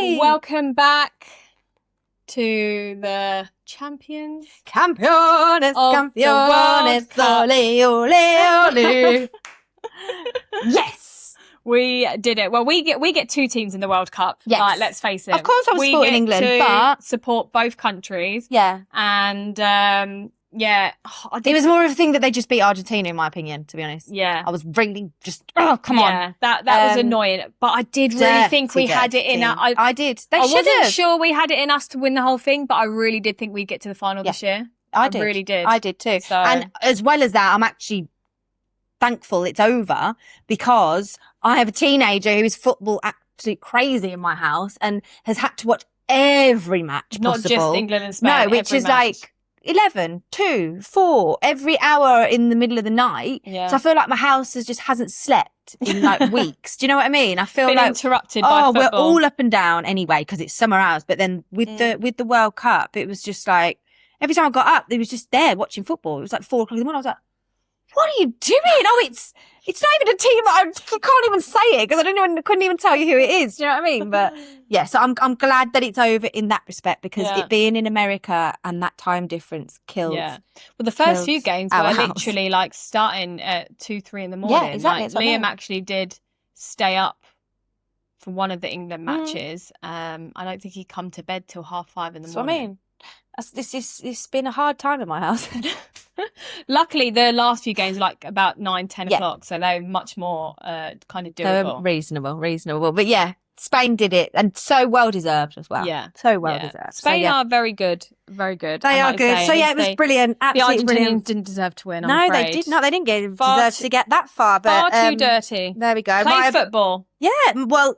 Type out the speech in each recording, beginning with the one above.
Yay! Welcome back to the champions. Campeones, campeones, ole, ole, ole. Yes! We did it. Well, we get two teams in the World Cup. Yes. Like, let's face it. Of course I was supporting England, but... support both countries. Yeah. And, yeah. It was more of a thing that they just beat Argentina, in my opinion, to be honest. Yeah. I was really just, come on. Yeah, that was annoying. But I did really think we had it in us. I did. I wasn't sure we had it in us to win the whole thing, but I really did think we'd get to the final this year. I really did. I did too. So... And as well as that, I'm actually thankful it's over because I have a teenager who is football absolute crazy in my house and has had to watch every match Not possible. just England and Spain. No, which is like 11, 2, 4 every hour in the middle of the night. Yeah. So I feel like my house hasn't slept in like weeks. Do you know what I mean? I feel like interrupted by football. We're all up and down anyway because it's summer hours. But then with the World Cup, it was just like every time I got up, they was just there watching football. It was like 4 o'clock in the morning. I was like, what are you doing? Oh, it's not even a team that I can't even say it because couldn't even tell you who it is. Do you know what I mean? But yeah, so I'm glad that it's over in that respect because it being in America and that time difference killed. Yeah. Well, the first few games were literally like starting at 2-3 in the morning. Yeah, exactly. Like, Liam actually did stay up for one of the England matches. I don't think he'd come to bed till 5:30 in the morning. That's what I mean. It's been a hard time in my house. Luckily, the last few games were like about 9-10 o'clock, so they're much more kind of doable. Reasonable. But yeah, Spain did it, and so well deserved as well. Yeah, so well deserved. Spain are very good, very good. They are good. So yeah, it was brilliant. Absolutely the Argentinians brilliant. didn't deserve to win. No, they did not. They didn't deserve to get that far. But far too dirty. There we go. Play football. Yeah. Well,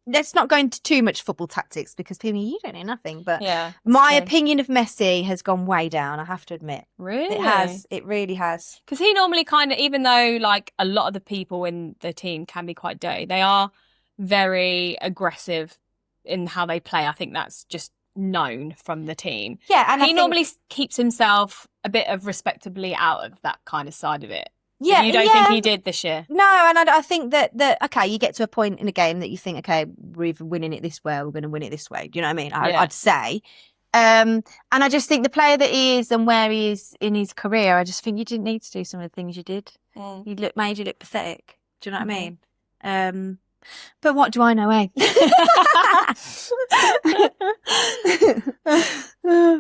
let's not go into too much football tactics because Pimmy, you don't know nothing. But my opinion of Messi has gone way down, I have to admit. Really? It has. It really has. Because he normally kind of, even though like a lot of the people in the team can be quite dirty, they are very aggressive in how they play. I think that's just known from the team. Yeah. And he normally keeps himself a bit of respectably out of that kind of side of it. Yeah, you don't think he did this year? No, and I think that okay, you get to a point in a game that you think, okay, we're either winning it this way or we're going to win it this way. Do you know what I mean? I'd say. And I just think the player that he is and where he is in his career, I just think you didn't need to do some of the things you did. You made you look pathetic. Do you know what I mean? But what do I know, eh?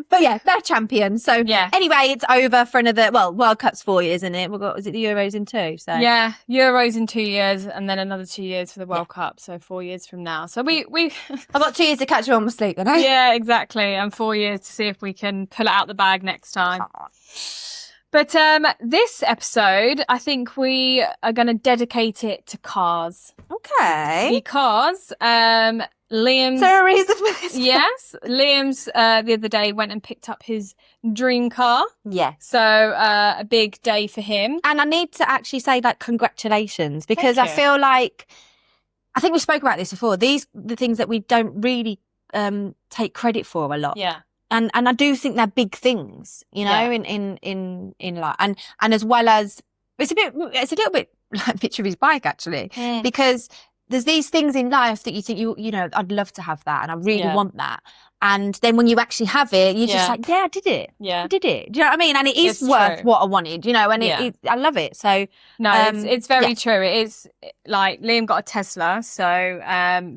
But yeah, they're champions. So anyway, it's over for another, World Cup's 4 years, isn't it? Is it the Euros in 2? So yeah, Euros in 2 years and then another 2 years for the World Cup. So 4 years from now. So we I've got 2 years to catch up on my sleep, then, eh? Yeah, exactly. And 4 years to see if we can pull it out the bag next time. But this episode, I think we are going to dedicate it to cars. Okay. Because Liam's... Is there a reason for this? Yes. Liam's the other day went and picked up his dream car. Yes. So a big day for him. And I need to actually say, like, congratulations. Because I feel like... I think we spoke about this before. These are the things that we don't really take credit for a lot. Yeah. And I do think they're big things, you know, in life. And as well as it's a little bit like a picture of his bike actually, because there's these things in life that you think you know, I'd love to have that and I really want that. And then when you actually have it, you're just like, yeah, I did it. Yeah. I did it. Do you know what I mean? And it is worth what I wanted, you know, and I love it. So no, it's very true. It is like Liam got a Tesla. So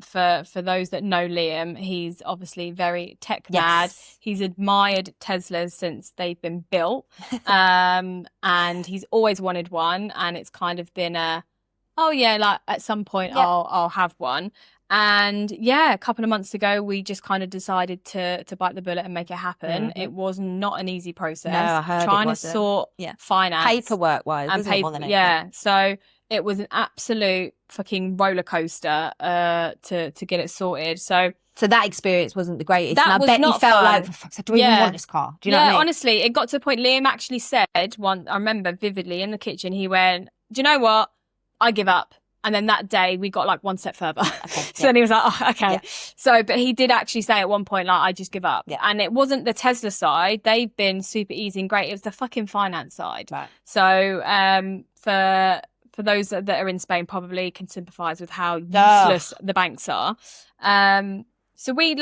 for those that know Liam, he's obviously very tech mad. He's admired Teslas since they've been built. And he's always wanted one. And it's kind of been like at some point I'll have one. And a couple of months ago, we just kind of decided to bite the bullet and make it happen. It was not an easy process. No, I heard trying it to sort finance, paperwork wise, and so it was an absolute fucking roller coaster to get it sorted. So that experience wasn't the greatest. That and I bet you felt like, for fuck's sake, do I even want this car? Do you know what I mean? Honestly, it got to the point Liam actually said one. I remember vividly in the kitchen. He went, "Do you know what? I give up." And then that day we got like one step further. So then he was like, oh, okay. Yeah. So, but he did actually say at one point, like, I just give up. Yeah. And it wasn't the Tesla side. They've been super easy and great. It was the fucking finance side. Right. So, for those that are in Spain probably can sympathise with how useless the banks are. So we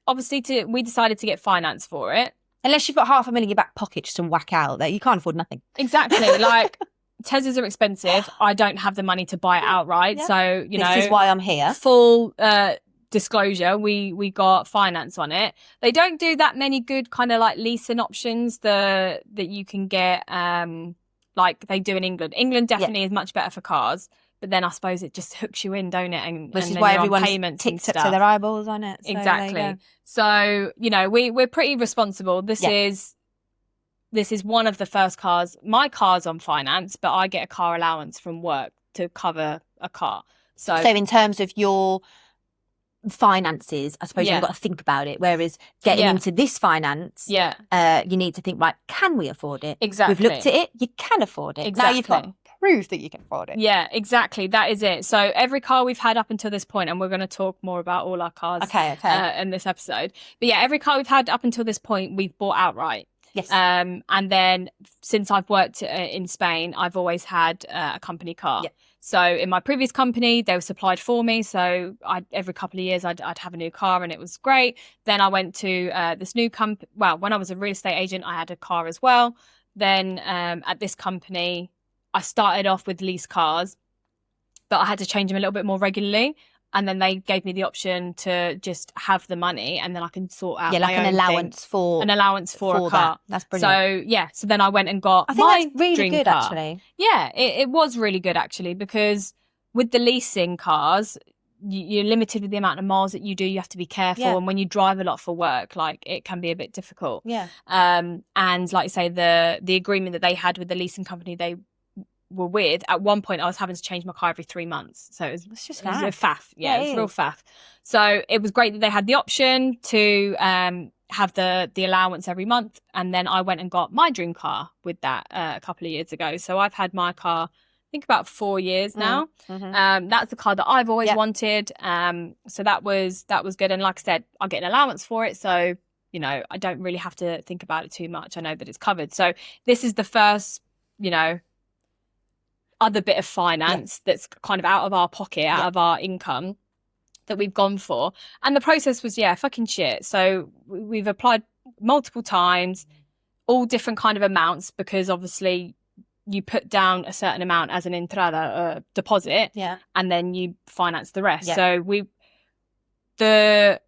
obviously we decided to get finance for it. Unless you've got $500,000 in your back pocket just to whack out there, you can't afford nothing. Exactly. Like Teslas are expensive. I don't have the money to buy it outright. Yeah. So, this is why I'm here. Full disclosure, we got finance on it. They don't do that many good kind of like leasing options that you can get like they do in England. England definitely is much better for cars. But then I suppose it just hooks you in, don't it? And which is why everyone's ticked up to their eyeballs on it. So exactly. So, we're pretty responsible. This is one of the first cars. My car's on finance, but I get a car allowance from work to cover a car. So in terms of your finances, I suppose you've got to think about it. Whereas getting into this finance, you need to think, right, can we afford it? Exactly. We've looked at it, you can afford it. Exactly. Now you've got to prove that you can afford it. Yeah, exactly. That is it. So every car we've had up until this point, and we're going to talk more about all our cars in this episode. But yeah, every car we've had up until this point, we've bought outright. Yes. And then since I've worked in Spain, I've always had a company car. Yeah. So in my previous company, they were supplied for me. So every couple of years, I'd have a new car, and it was great. Then I went to this new company. Well, when I was a real estate agent, I had a car as well. Then at this company, I started off with lease cars, but I had to change them a little bit more regularly. And then they gave me the option to just have the money, and then I can sort out like an allowance for a car. That's brilliant. So then I went and got I think my that's really dream good, car. actually. Yeah, it was really good actually, because with the leasing cars, you're limited with the amount of miles that you do. You have to be careful, and when you drive a lot for work, like it can be a bit difficult. Yeah. And like I say, the agreement that they had with the leasing company they were with, at one point I was having to change my car every 3 months, so it was a faff. It's real faff. So it was great that they had the option to have the allowance every month, and then I went and got my dream car with that a couple of years ago. So I've had my car, I think, about 4 years now. Mm-hmm. That's the car that I've always wanted. So that was good, and like I said, I get an allowance for it, so I don't really have to think about it too much. I know that it's covered. So this is the first other bit of finance that's kind of out of our pocket, out of our income, that we've gone for. And the process was fucking shit. So we've applied multiple times, all different kind of amounts, because obviously you put down a certain amount as an entrada deposit, and then you finance the rest. So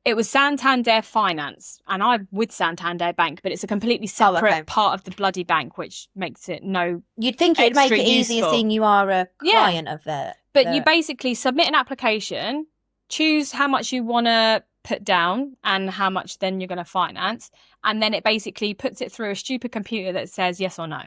it was Santander Finance, and I'm with Santander Bank, but it's a completely separate part of the bloody bank, which makes it You'd think it'd make it easier seeing you are a client of the. But you basically submit an application, choose how much you want to put down and how much then you're going to finance, and then it basically puts it through a stupid computer that says yes or no.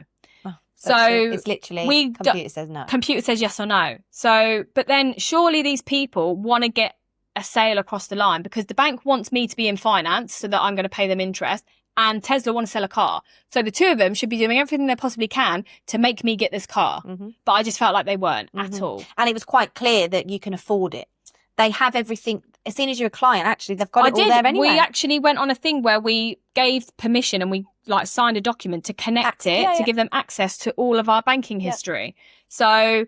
So it's literally computer says no. Computer says yes or no. So, but then surely these people want to get a sale across the line, because the bank wants me to be in finance so that I'm going to pay them interest, and Tesla want to sell a car. So the two of them should be doing everything they possibly can to make me get this car. Mm-hmm. But I just felt like they weren't at all. And it was quite clear that you can afford it. They have everything. As soon as you're a client, actually, they've got it all there anyway. We actually went on a thing where we gave permission, and we signed a document to connect it, to give them access to all of our banking history. So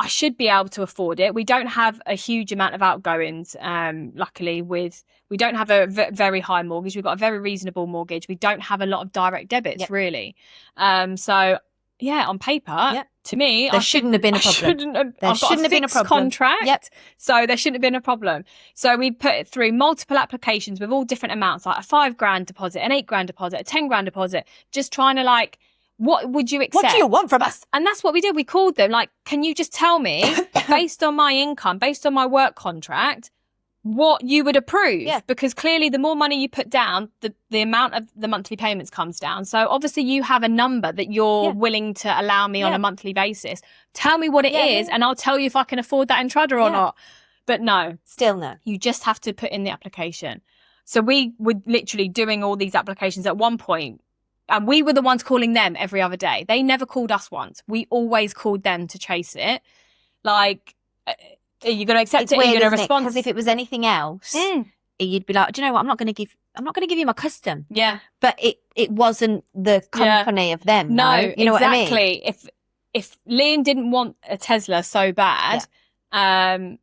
I should be able to afford it. We don't have a huge amount of outgoings. Luckily, we don't have a very high mortgage. We've got a very reasonable mortgage. We don't have a lot of direct debits, really. So on paper, to me, there shouldn't have been a problem. There shouldn't have been a problem. Contract, so there shouldn't have been a problem. So we put it through multiple applications with all different amounts, like a $5,000 deposit, an $8,000 deposit, a $10,000 deposit, just trying to what would you accept? What do you want from us? And that's what we did. We called them, can you just tell me, based on my income, based on my work contract, what you would approve? Yeah. Because clearly the more money you put down, the amount of the monthly payments comes down. So obviously you have a number that you're willing to allow me on a monthly basis. Tell me what it is, and I'll tell you if I can afford that entrada or not. But no. Still no. You just have to put in the application. So we were literally doing all these applications at one point. And we were the ones calling them every other day. They never called us once. We always called them to chase it. Are you going to accept it? Are you going to respond? Because if it was anything else, you'd be like, do you know what? I'm not going to give you my custom. Yeah. But it wasn't the company of them. No, you know exactly. what I mean? If Liam didn't want a Tesla so bad, and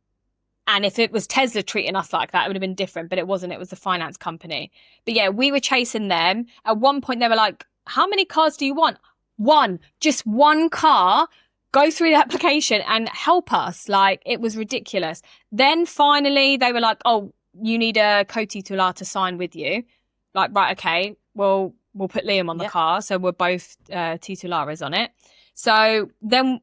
And if it was Tesla treating us like that, it would have been different, but it wasn't. It was the finance company. But yeah, we were chasing them. At one point, they were like, how many cars do you want? One, just one car. Go through the application and help us. Like, it was ridiculous. Then finally, they were like, oh, you need a co-titular to sign with you. Like, right, okay, well, we'll put Liam on the car. So we're both titulares on it. So then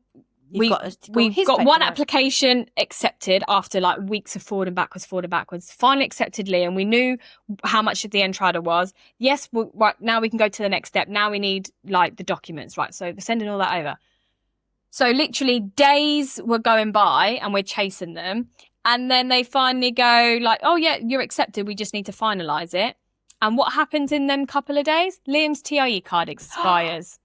we got one application accepted after like weeks of forward and backwards. Finally accepted Liam. We knew how much the entrada was. Yes, right, now we can go to the next step. Now we need like the documents, right? So we're sending all that over. So literally days were going by and we're chasing them. And then they finally go like, oh yeah, you're accepted. We just need to finalise it. And what happens in them couple of days? Liam's TIE card expires.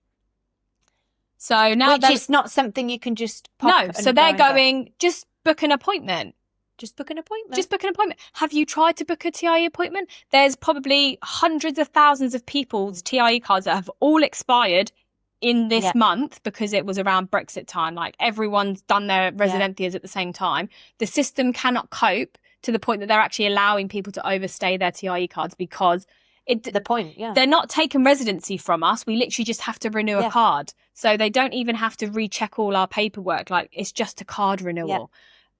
So now which is not something you can just pop. No, so they're going, just book an appointment. Just book an appointment. Just book an appointment. Have you tried to book a TIE appointment? There's probably hundreds of thousands of people's TIE cards that have all expired in this month because it was around Brexit time. Like everyone's done their residencias at the same time. The system cannot cope to the point that they're actually allowing people to overstay their TIE cards because they're not taking residency from us. We literally just have to renew a card. So they don't even have to recheck all our paperwork. Like it's just a card renewal. Yeah.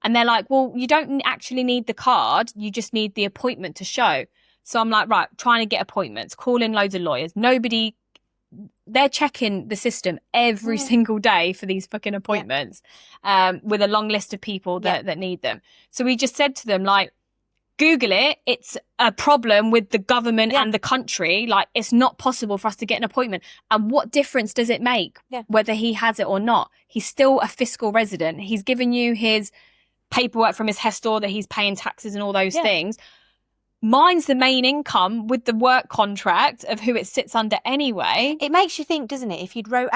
And they're like, well, you don't actually need the card. You just need the appointment to show. So I'm like, right, trying to get appointments, calling loads of lawyers. They're checking the system every single day for these fucking appointments with a long list of people that need them. So we just said to them, like, Google it. It's a problem with the government and the country. Like, it's not possible for us to get an appointment. And what difference does it make whether he has it or not? He's still a fiscal resident. He's given you his paperwork from his HESTOR that he's paying taxes and all those things. Mine's the main income with the work contract of who it sits under anyway. It makes you think, doesn't it? If you'd wrote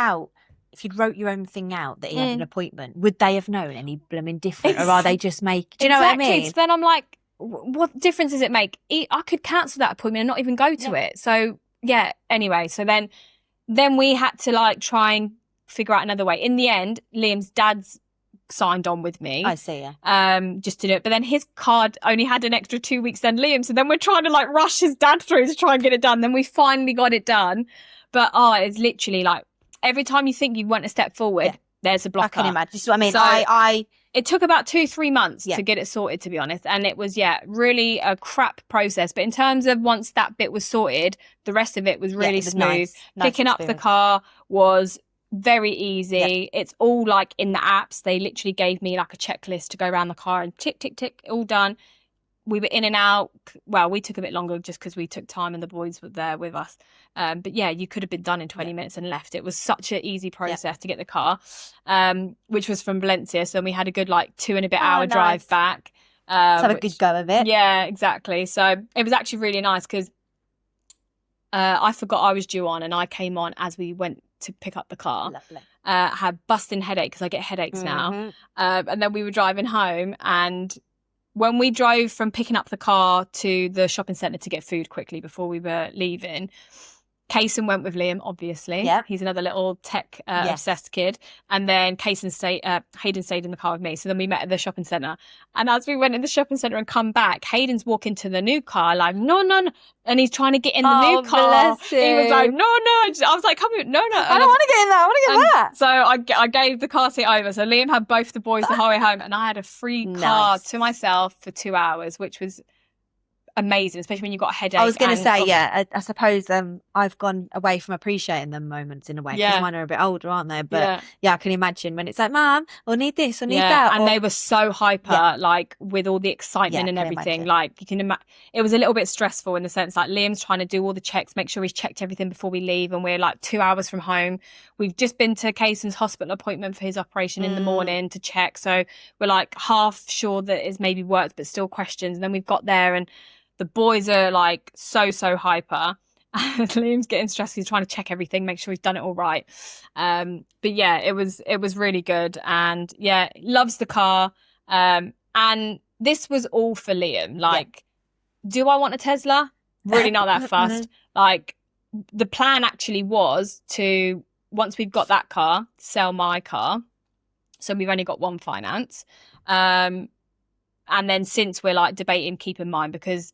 your own thing out that he had an appointment, would they have known any blooming different? Or are they just do you know what I mean? So then I'm like, what difference does it make? I could cancel that appointment and not even go to it. So yeah, anyway, so then we had to like try and figure out another way. In the end, Liam's dad's signed on with me. I see, yeah. Just to do it. But then his card only had an extra 2 weeks than Liam. So then we're trying to like rush his dad through to try and get it done. Then we finally got it done. But it's literally like every time you think you want to step forward, there's a blocker. I can imagine. So, I mean, it took about 2-3 months to get it sorted, to be honest. And it was, really a crap process. But in terms of once that bit was sorted, the rest of it was really smooth. Nice Picking up the car was very easy. It's all like in the apps. They literally gave me like a checklist to go around the car and tick, tick, tick, all done. We were in and out. Well, we took a bit longer just because we took time and the boys were there with us. But yeah, you could have been done in 20 minutes and left. It was such an easy process to get the car, which was from Valencia. So we had a good like 2 and a bit hour drive back. Have a good go of it. Yeah, exactly. So it was actually really nice because I forgot I was due on and I came on as we went to pick up the car. Lovely. Had busting headache because I get headaches now. And then we were driving home, and when we drove from picking up the car to the shopping centre to get food quickly before we were leaving, Kaysen went with Liam, obviously. Yeah. He's another little tech obsessed kid. And then Hayden stayed in the car with me. So then we met at the shopping centre. And as we went in the shopping centre and come back, Hayden's walking to the new car like, no. And he's trying to get in the new car. He was like, no. I was like, come here. No. I don't want to get in that. I want to get in that. So I gave the car seat over. So Liam had both the boys the whole way home. And I had a free car to myself for 2 hours, which was amazing, especially when you've got a headache. I was going to say, I suppose I've gone away from appreciating them moments in a way because mine are a bit older, aren't they? But I can imagine when it's like, Mum, I need this, I need that. And they were so hyper, like with all the excitement and everything. Imagine. Like you can imagine, it was a little bit stressful in the sense like Liam's trying to do all the checks, make sure he's checked everything before we leave, and we're like 2 hours from home. We've just been to Kaysen's hospital appointment for his operation in the morning to check, so we're like half sure that it's maybe worked, but still questions. And then we've got there and the boys are like so hyper. And Liam's getting stressed. He's trying to check everything, make sure he's done it all right. But yeah, it was really good. And yeah, loves the car. And this was all for Liam. Like, do I want a Tesla? Really not that fussed. Like, the plan actually was to, once we've got that car, sell my car. So we've only got one finance. And then since we're like debating, keep in mind, because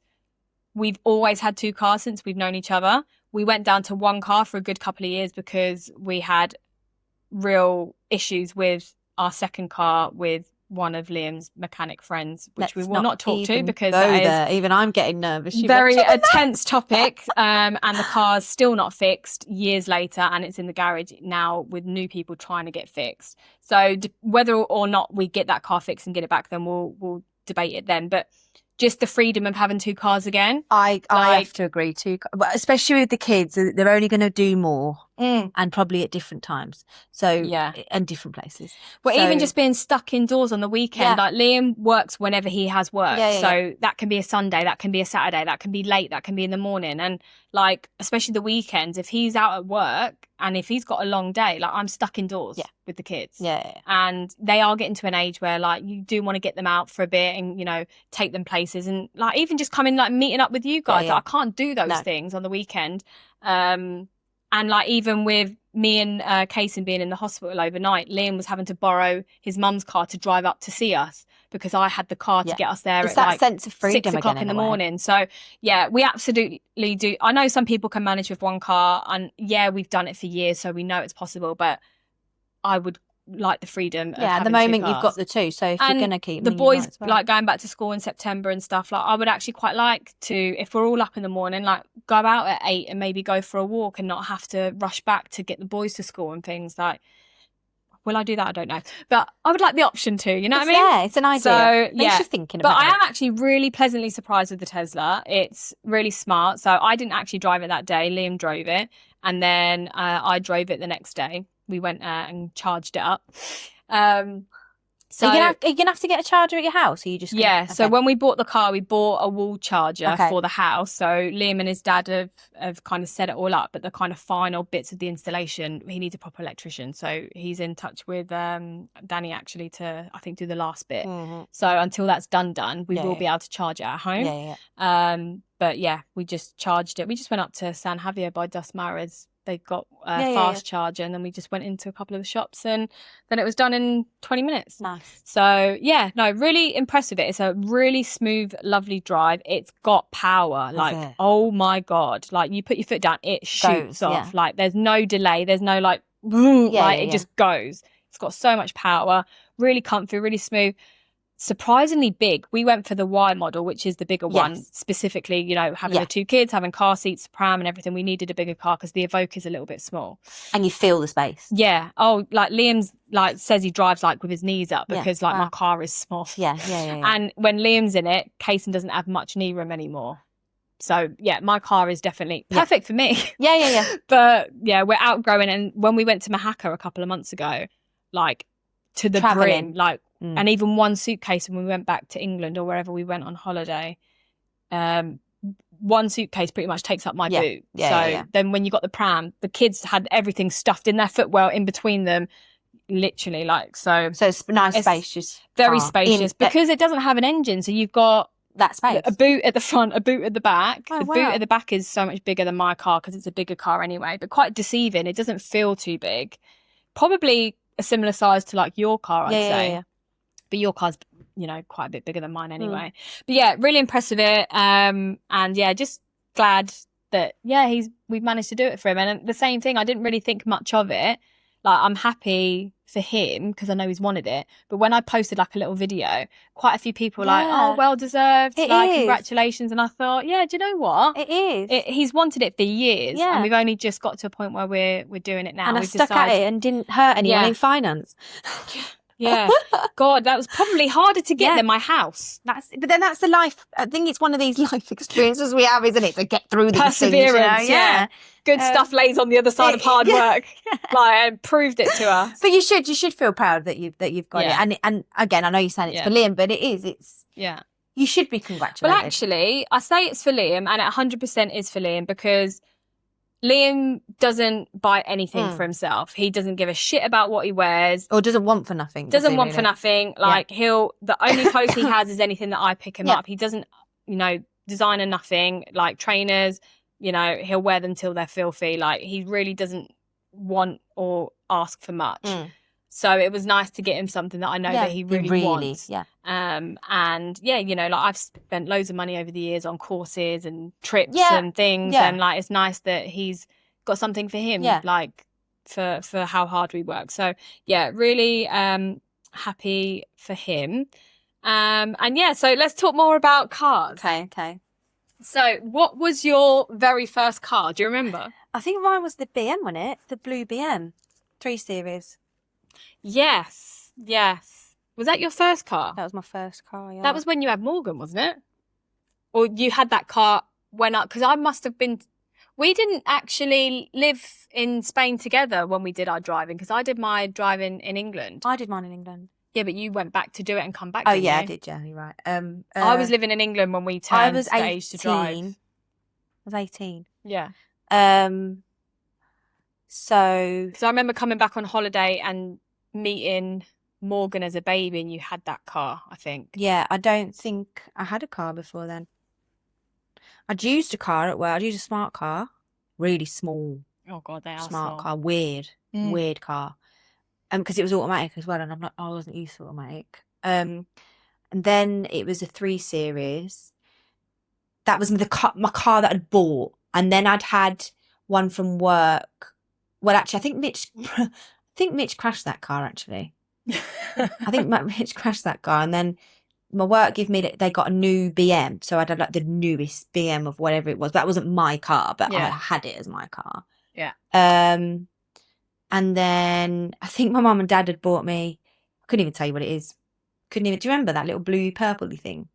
we've always had 2 cars since we've known each other. We went down to 1 car for a good couple of years because we had real issues with our second car with one of Liam's mechanic friends, which we will not talk to because that is even I'm getting nervous. very a tense topic. And the car's still not fixed years later, and it's in the garage now with new people trying to get fixed. So whether or not we get that car fixed and get it back, then we'll debate it then. But just the freedom of having 2 cars again. I have to agree too, especially with the kids. They're only going to do more and probably at different times. So, and different places. Well, even just being stuck indoors on the weekend, like Liam works whenever he has work. So that can be a Sunday, that can be a Saturday, that can be late, that can be in the morning. And like, especially the weekends, if he's out at work and if he's got a long day, like I'm stuck indoors with the kids. And they are getting to an age where like you do want to get them out for a bit and, you know, take them places and like even just coming like meeting up with you guys. Like, I can't do those things on the weekend. And like even with me and Kaysen being in the hospital overnight, Liam was having to borrow his mum's car to drive up to see us because I had the car to get us there it's at that like sense of freedom 6 o'clock in the morning. So yeah, we absolutely do. I know some people can manage with 1 car, and we've done it for years, so we know it's possible. But I would like the freedom. At the moment you've got the 2, so if you're gonna keep the boys like going back to school in September and stuff, like I would actually quite like to, if we're all up in the morning, like go out at 8 and maybe go for a walk and not have to rush back to get the boys to school and things. Like, will I do that? I don't know, but I would like the option to, you know what I mean? Yeah, it's an idea. So yeah, you're thinking about but I am actually really pleasantly surprised with the Tesla. It's really smart. So I didn't actually drive it that day. Liam drove it, and then I drove it the next day. We went and charged it up. So you're gonna have to get a charger at your house, or you just So when we bought the car, we bought a wall charger for the house. So Liam and his dad have kind of set it all up, but the kind of final bits of the installation, he needs a proper electrician. So he's in touch with Danny actually to, I think, do the last bit. So until that's done, we will be able to charge it at home. But we just charged it. We just went up to San Javier by Dos Mares. They got a fast charger, and then we just went into a couple of the shops, and then it was done in 20 minutes. Nice. So really impressed with it. It's a really smooth, lovely drive. It's got power. Like, oh my God. Like, you put your foot down, it shoots off. Like, there's no delay. There's no like, it just goes. It's got so much power. Really comfy, really smooth. Surprisingly big. We went for the Y model, which is the bigger one, specifically, you know, having the 2 kids, having car seats, pram and everything. We needed a bigger car because the Evoque is a little bit small. And you feel the space. Yeah. Oh, like Liam's like says he drives like with his knees up because like my car is small. Yeah. And when Liam's in it, Kaysen doesn't have much knee room anymore. So my car is definitely perfect for me. Yeah. But we're outgrowing. And when we went to Mahaka a couple of months ago, like to the brim, like, and even 1 suitcase when we went back to England or wherever we went on holiday, 1 suitcase pretty much takes up my boot. Then when you got the pram, the kids had everything stuffed in their footwell in between them, literally, like, so it's nice, spacious, very spacious because it doesn't have an engine, so you've got that space, a boot at the front, a boot at the back. The boot at the back is so much bigger than my car because it's a bigger car anyway, but quite deceiving. It doesn't feel too big, probably a similar size to like your car, I'd say. But your car's, you know, quite a bit bigger than mine anyway. But really impressed with it. And just glad that, we've managed to do it for him. And the same thing, I didn't really think much of it. Like, I'm happy for him because I know he's wanted it. But when I posted like a little video, quite a few people were like, oh, well deserved. Congratulations. And I thought, do you know what? It is. He's wanted it for years. Yeah. And we've only just got to a point where we're doing it now. And I stuck at it and didn't hurt anyone in finance. Yeah. God, that was probably harder to get than my house. But then that's the life. I think it's one of these life experiences we have, isn't it? To get through these perseverance. Things, Good stuff lays on the other side of hard work. Like, and proved it to us. But you should feel proud that you've got it. And again, I know you're saying it's for Liam, but it's you should be congratulated. Well, actually, I say it's for Liam, and it 100% is for Liam because Liam doesn't buy anything for himself. He doesn't give a shit about what he wears. Or doesn't want for nothing. For nothing. Like, the only clothes he has is anything that I pick him up. He doesn't, design or nothing. Like, trainers, he'll wear them till they're filthy. Like, he really doesn't want or ask for much. So it was nice to get him something that I know that he really wants. Yeah. And yeah, you know, like I've spent loads of money over the years on courses and trips and things. And like, it's nice that he's got something for him, like for how hard we work. So yeah, really happy for him. And yeah, so let's talk more about cars. Okay. So what was your very first car? Do you remember? I think mine was the BM, wasn't it? The blue BM 3 Series. Yes. Was that your first car? That was my first car, yeah. That was when you had Morgan, wasn't it? Or you had that car when because I must have been... We didn't actually live in Spain together when we did our driving, because I did my driving in England. I did mine in England. Yeah, but you went back to do it and come back, Oh, didn't yeah, you? I did, yeah, you're right. I was living in England when we turned the age to drive. I was 18. Yeah. So... Because I remember coming back on holiday and meeting Morgan as a baby, and you had that car, I think. Yeah, I don't think I had a car before then. I'd used a car at work. I'd used a smart car. Really small. Oh, God, they are smart small. car. Weird car. Because it was automatic as well, and I wasn't used to automatic. And then it was a 3 Series. That was my car that I'd bought. And then I'd had one from work. Well, actually, I think Mitch crashed that car, actually. I think Mitch crashed that car, and then my work they got a new BM, so I'd had like the newest BM of whatever it was. That wasn't my car, but I had it as my car. Yeah. And then I think my mum and dad had bought me. I couldn't even tell you what it is. Do you remember that little blue purpley thing?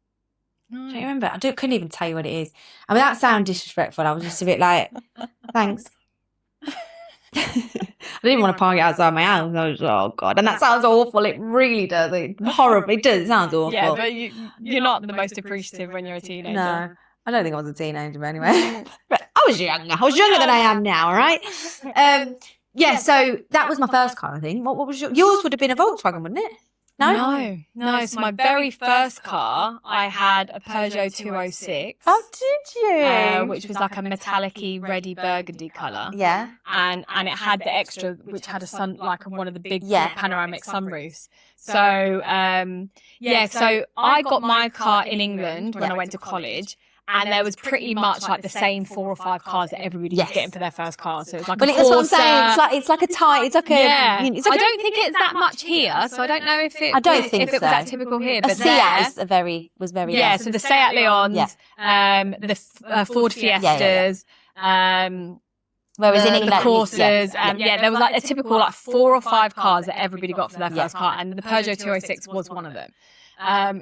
No. Do you remember? Couldn't even tell you what it is. I mean, that sounds disrespectful. I was just a bit like, thanks. I didn't want to park it outside my house. I was oh God. And that sounds awful. It really does. Horrible. It does. It sounds awful. Yeah, but you're not the most appreciative when you're a teenager. No, I don't think I was a teenager, but anyway. But I was younger. I was younger than I am now, all right? Yeah, so that was my first car, I think. What was yours? Would have been a Volkswagen, wouldn't it? No. So my very first car, I had a Peugeot 206. Oh, did you? Which was like a metallic-y, reddy burgundy colour. Yeah. And it had the extra, which had a one of the big panoramic sunroofs. So, so I got my car in England when I went to college. And there was pretty much like the same 4 or 5 cars that everybody was getting for their first car. So it's like that's what I'm saying. It's like a tie. It's like a. Yeah. I don't think it's that much here, so I don't know if it. I don't think if it was that typical here. But Seat was very. Yeah. So the Seat Leons, the Ford Fiestas. Whereas in England, the Corsas, there was like a typical like 4 or 5 cars that everybody got for their first car, and the Peugeot 206 was one of them.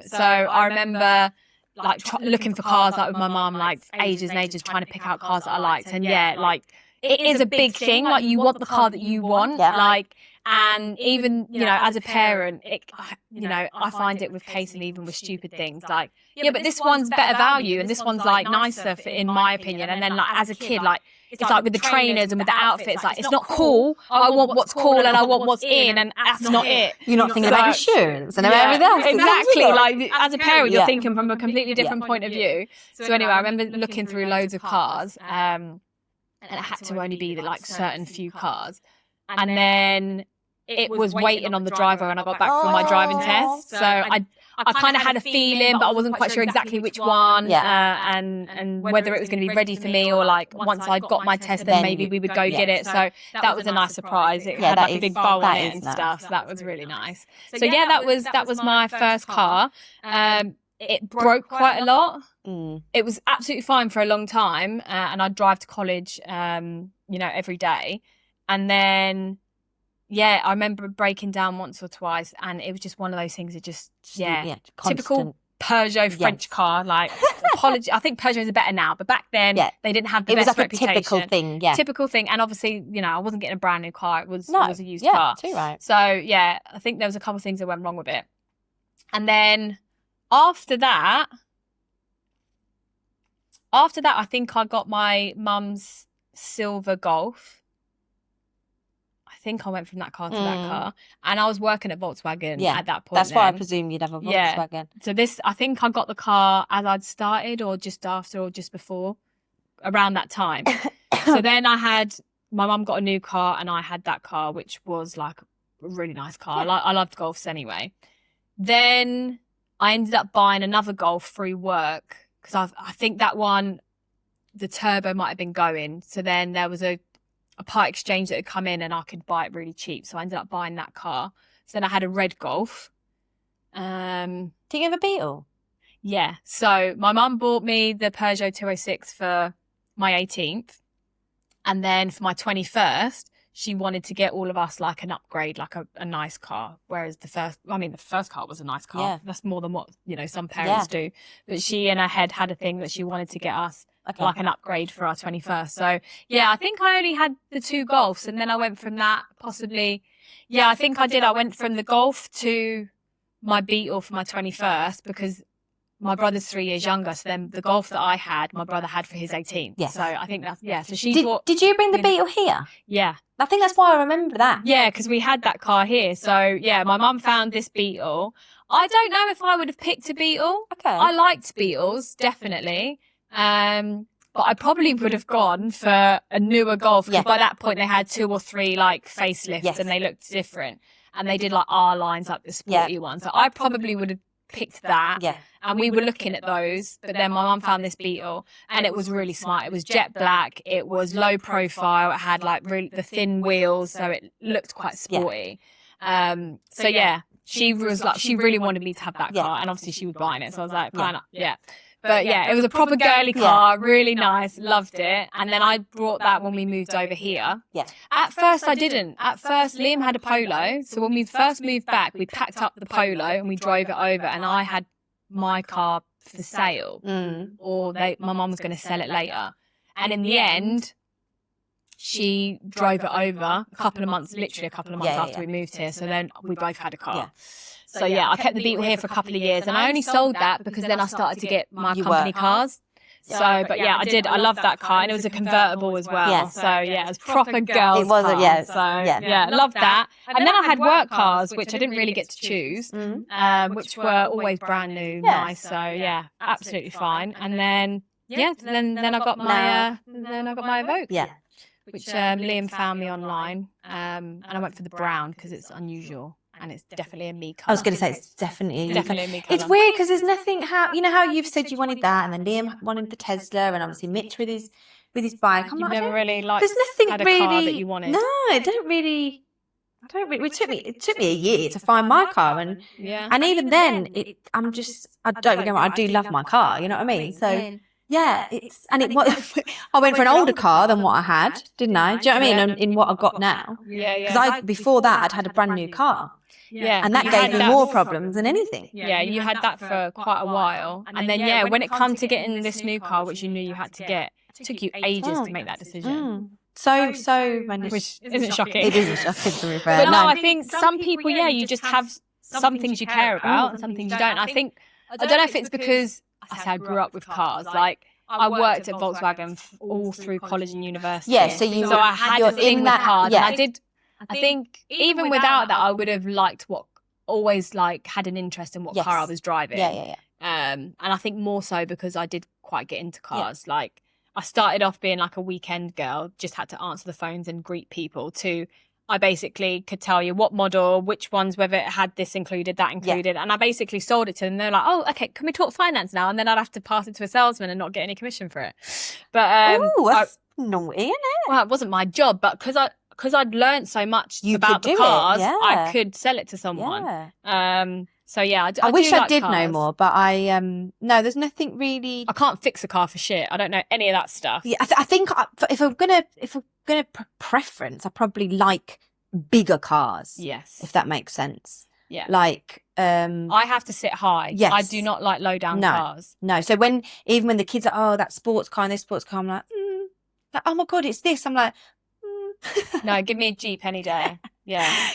So I remember like looking for cars like with my mum, like ages and ages, trying to pick out cars that I liked. And like it is a big thing. Like you want the car that you want, like, and even as a parent, I find it with Case and even with stupid things like but this one's better value and this one's like nicer in my opinion. And then like as a kid, like it's like with the trainers and with the outfits, like it's not cool. I want what's cool and I want what's in, and that's not it. You're not thinking about insurance and everything else. Exactly. Like as a parent, you're thinking from a completely different point of view. So anyway, I remember looking through loads of cars, and it had to only be like certain few cars, and then it was waiting on the driver when I got back from my driving test. So I kind of had a feeling, but I wasn't quite sure exactly which one, and whether it was going to be ready for me or like once I'd got my test, then maybe we would go get it. So that was a nice surprise. It had like a big bowl in it and stuff. So that was really nice. So yeah, that was my first car. It broke quite a lot. It was absolutely fine for a long time, and I'd drive to college, every day, and then. Yeah, I remember breaking down once or twice, and it was just one of those things. It just, typical Peugeot French car. Like, apology. I think Peugeots are better now, but back then they didn't have the best reputation. It was like a typical thing, and obviously, I wasn't getting a brand new car. It was a used car. Too right. So I think there was a couple of things that went wrong with it, and then after that, I think I got my mum's silver Golf. I think I went from that car to that car, and I was working at Volkswagen at that point. That's why I presume you'd have a Volkswagen. So I think I got the car as I'd started, or just after, or just before, around that time. So then my mum got a new car, and I had that car, which was like a really nice car. I loved Golfs anyway. Then I ended up buying another Golf through work because I think that one, the turbo might have been going. So then there was a part exchange that had come in and I could buy it really cheap. So I ended up buying that car. So then I had a red Golf. Did you have a Beetle? Yeah. So my mum bought me the Peugeot 206 for my 18th. And then for my 21st, she wanted to get all of us like an upgrade, like a nice car. Whereas the first car was a nice car. Yeah. That's more than what, some parents do. But she in her head had a thing that she wanted to get us like an upgrade for our 21st. So yeah, I think I only had the 2 Golfs. And then I went from that I think I did. I went from the Golf to my Beetle for my 21st because my brother's 3 years younger. So then the Golf that I had, my brother had for his 18th. Yes. So I think that's, So she did you bring the Beetle here? Yeah. I think that's why I remember that. Yeah, because we had that car here. So yeah, my mum found this Beetle. I don't know if I would have picked a Beetle. Okay. I liked Beetles, definitely. But I probably would have gone for a newer Golf because by that point they had 2 or 3 like facelifts and they looked different. And they did like R lines, like the sporty one. So I probably would have picked that. Yeah. And we were looking at those, but then my mum found this Beetle and it was really smart. It was jet black. It was low profile. It had like the thin wheels. So it looked quite sporty. So yeah, she was like, she really wanted me to have that car and obviously she was buying it. So I was like, fine, But yeah, it was a proper girly car, really nice, loved it. And then I brought that when we moved over here. Yeah. At first I didn't. At first Liam had a Polo. So when we first moved back, we packed up the Polo and we drove it over and I had my car for sale or my mum was going to sell it later. And in the end, she drove it over literally a couple of months after we moved here. So then we both had a car. Yeah. So yeah, I kept the Beetle here for a couple of years and I only sold that because then I started to get my company cars. So, but yeah, I did. I loved that car and it was a convertible as well. Yeah. So yeah, it was proper girls. It was, car. yeah. So yeah, loved that. And then I had work cars, which I didn't really get to choose, which were always brand new, nice. So yeah, absolutely fine. And then then I got my Evoque. Yeah. Which Liam found me online, and I went for the brown because it's unusual and it's definitely a me colour. I was going to say it's definitely a me colour. It's weird because there's nothing how you've said you wanted that, and then Liam wanted the Tesla, and obviously Mitch with his bike. You've never really there's nothing had a really car that you wanted. No, it don't really. It took me a year to find my car, and even then, I don't really know. I do love my car, you know what I mean? So. Yeah, I went for an older car than what I had, didn't I? Do you know what I mean? In what I've got now. Yeah. Because before that, I'd had a brand new car. Yeah. And that gave me more problems than anything. Yeah, you had that for quite a while. And then, when it comes to getting this new car, which you knew you had to get, it took you ages to make that decision. So, which isn't shocking. It isn't shocking to be fair. But no, I think some people, you just have some things you care about and some things you don't. I don't know if it's because I grew up with cars. Like I worked at Volkswagen all through college and university. Yeah, so I had a thing with cars. Yeah. And I think even without that, I would have liked had an interest in what car I was driving. Yeah. And I think more so because I did quite get into cars. Yeah. Like I started off being like a weekend girl, just had to answer the phones and greet people to I basically could tell you what model, which ones, whether it had this included, that included. Yeah. And I basically sold it to them. They're like, oh, okay, can we talk finance now? And then I'd have to pass it to a salesman and not get any commission for it. But that's naughty, isn't it? Well, it wasn't my job, but because I'd learned so much about the cars, I could sell it to someone. Yeah. So yeah, I wish I did cars. know more, but no, there's nothing really. I can't fix a car for shit. I don't know any of that stuff. Yeah, I think if I'm gonna preference, I probably like bigger cars. Yes, if that makes sense. Yeah, like I have to sit high. Yes, I do not like low down cars. No, so even when the kids are that sports car and this sports car, I'm like, oh my god, it's this. I'm like, no, give me a Jeep any day. Yeah.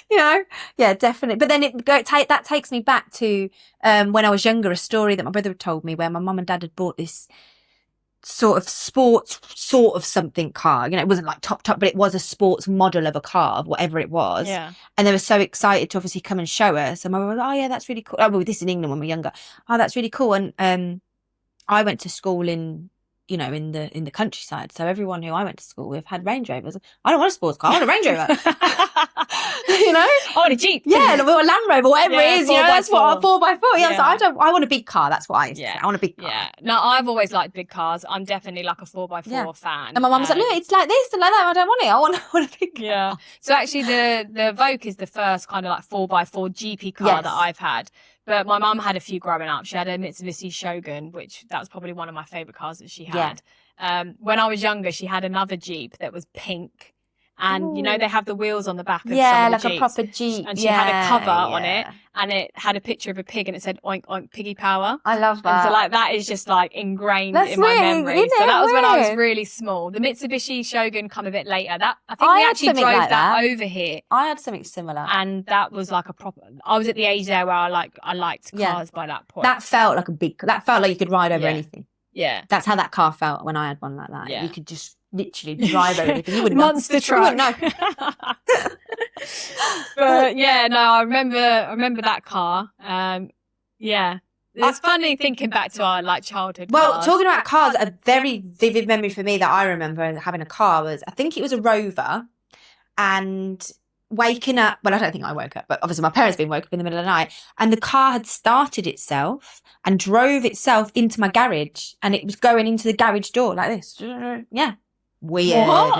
Yeah, definitely. But then that takes me back to when I was younger, a story that my brother had told me where my mum and dad had bought this sort of sports something car. It wasn't like top, but it was a sports model of a car, whatever it was. Yeah. And they were so excited to obviously come and show us. And my mum was like, oh yeah, that's really cool. Oh, well, this is in England when we were younger. Oh, that's really cool. And I went to school in you know, in the countryside. So everyone who I went to school with had Range Rovers. I don't want a sports car. I want a Range Rover. You know, I want a Jeep. Yeah, or a Land Rover, whatever it is. You know, that's what a 4x4. Yeah, so I want a big car. That's what I used to say. I want a big car. Yeah. No, I've always liked big cars. I'm definitely like a 4x4 fan. And my mum was like, look, it's like this and like that. I don't want it. I want a big car. Yeah. So actually, the Vogue is the first kind of like 4x4 GP car that I've had. But my mum had a few growing up. She had a Mitsubishi Shogun, which that was probably one of my favourite cars that she had. When I was younger, she had another Jeep that was pink. And, you know, they have the wheels on the back of some of the like Jeeps. a proper Jeep. And she had a cover on it, and it had a picture of a pig, and it said, oink, oink, piggy power. I love that. And so, like, that is just, like, ingrained in my memory. So that was when I was really small. The Mitsubishi Shogun come a bit later. I think we actually drove that over here. I had something similar. And that was like a proper... I was at the age there where I liked cars by that point. That felt like that felt like you could ride over anything. Yeah. That's how that car felt when I had one like that. Yeah. You could just literally drive over it. You wouldn't Monster truck. No. But yeah, no, I remember that car. Yeah. It's funny thinking back to our like childhood cars. Talking about cars, a very vivid memory for me that I remember having a car was, I think it was a Rover, and waking up, well, I don't think I woke up, but obviously my parents had been woke up in the middle of the night, and the car had started itself and drove itself into my garage, and it was going into the garage door like this. Yeah. Weird. What?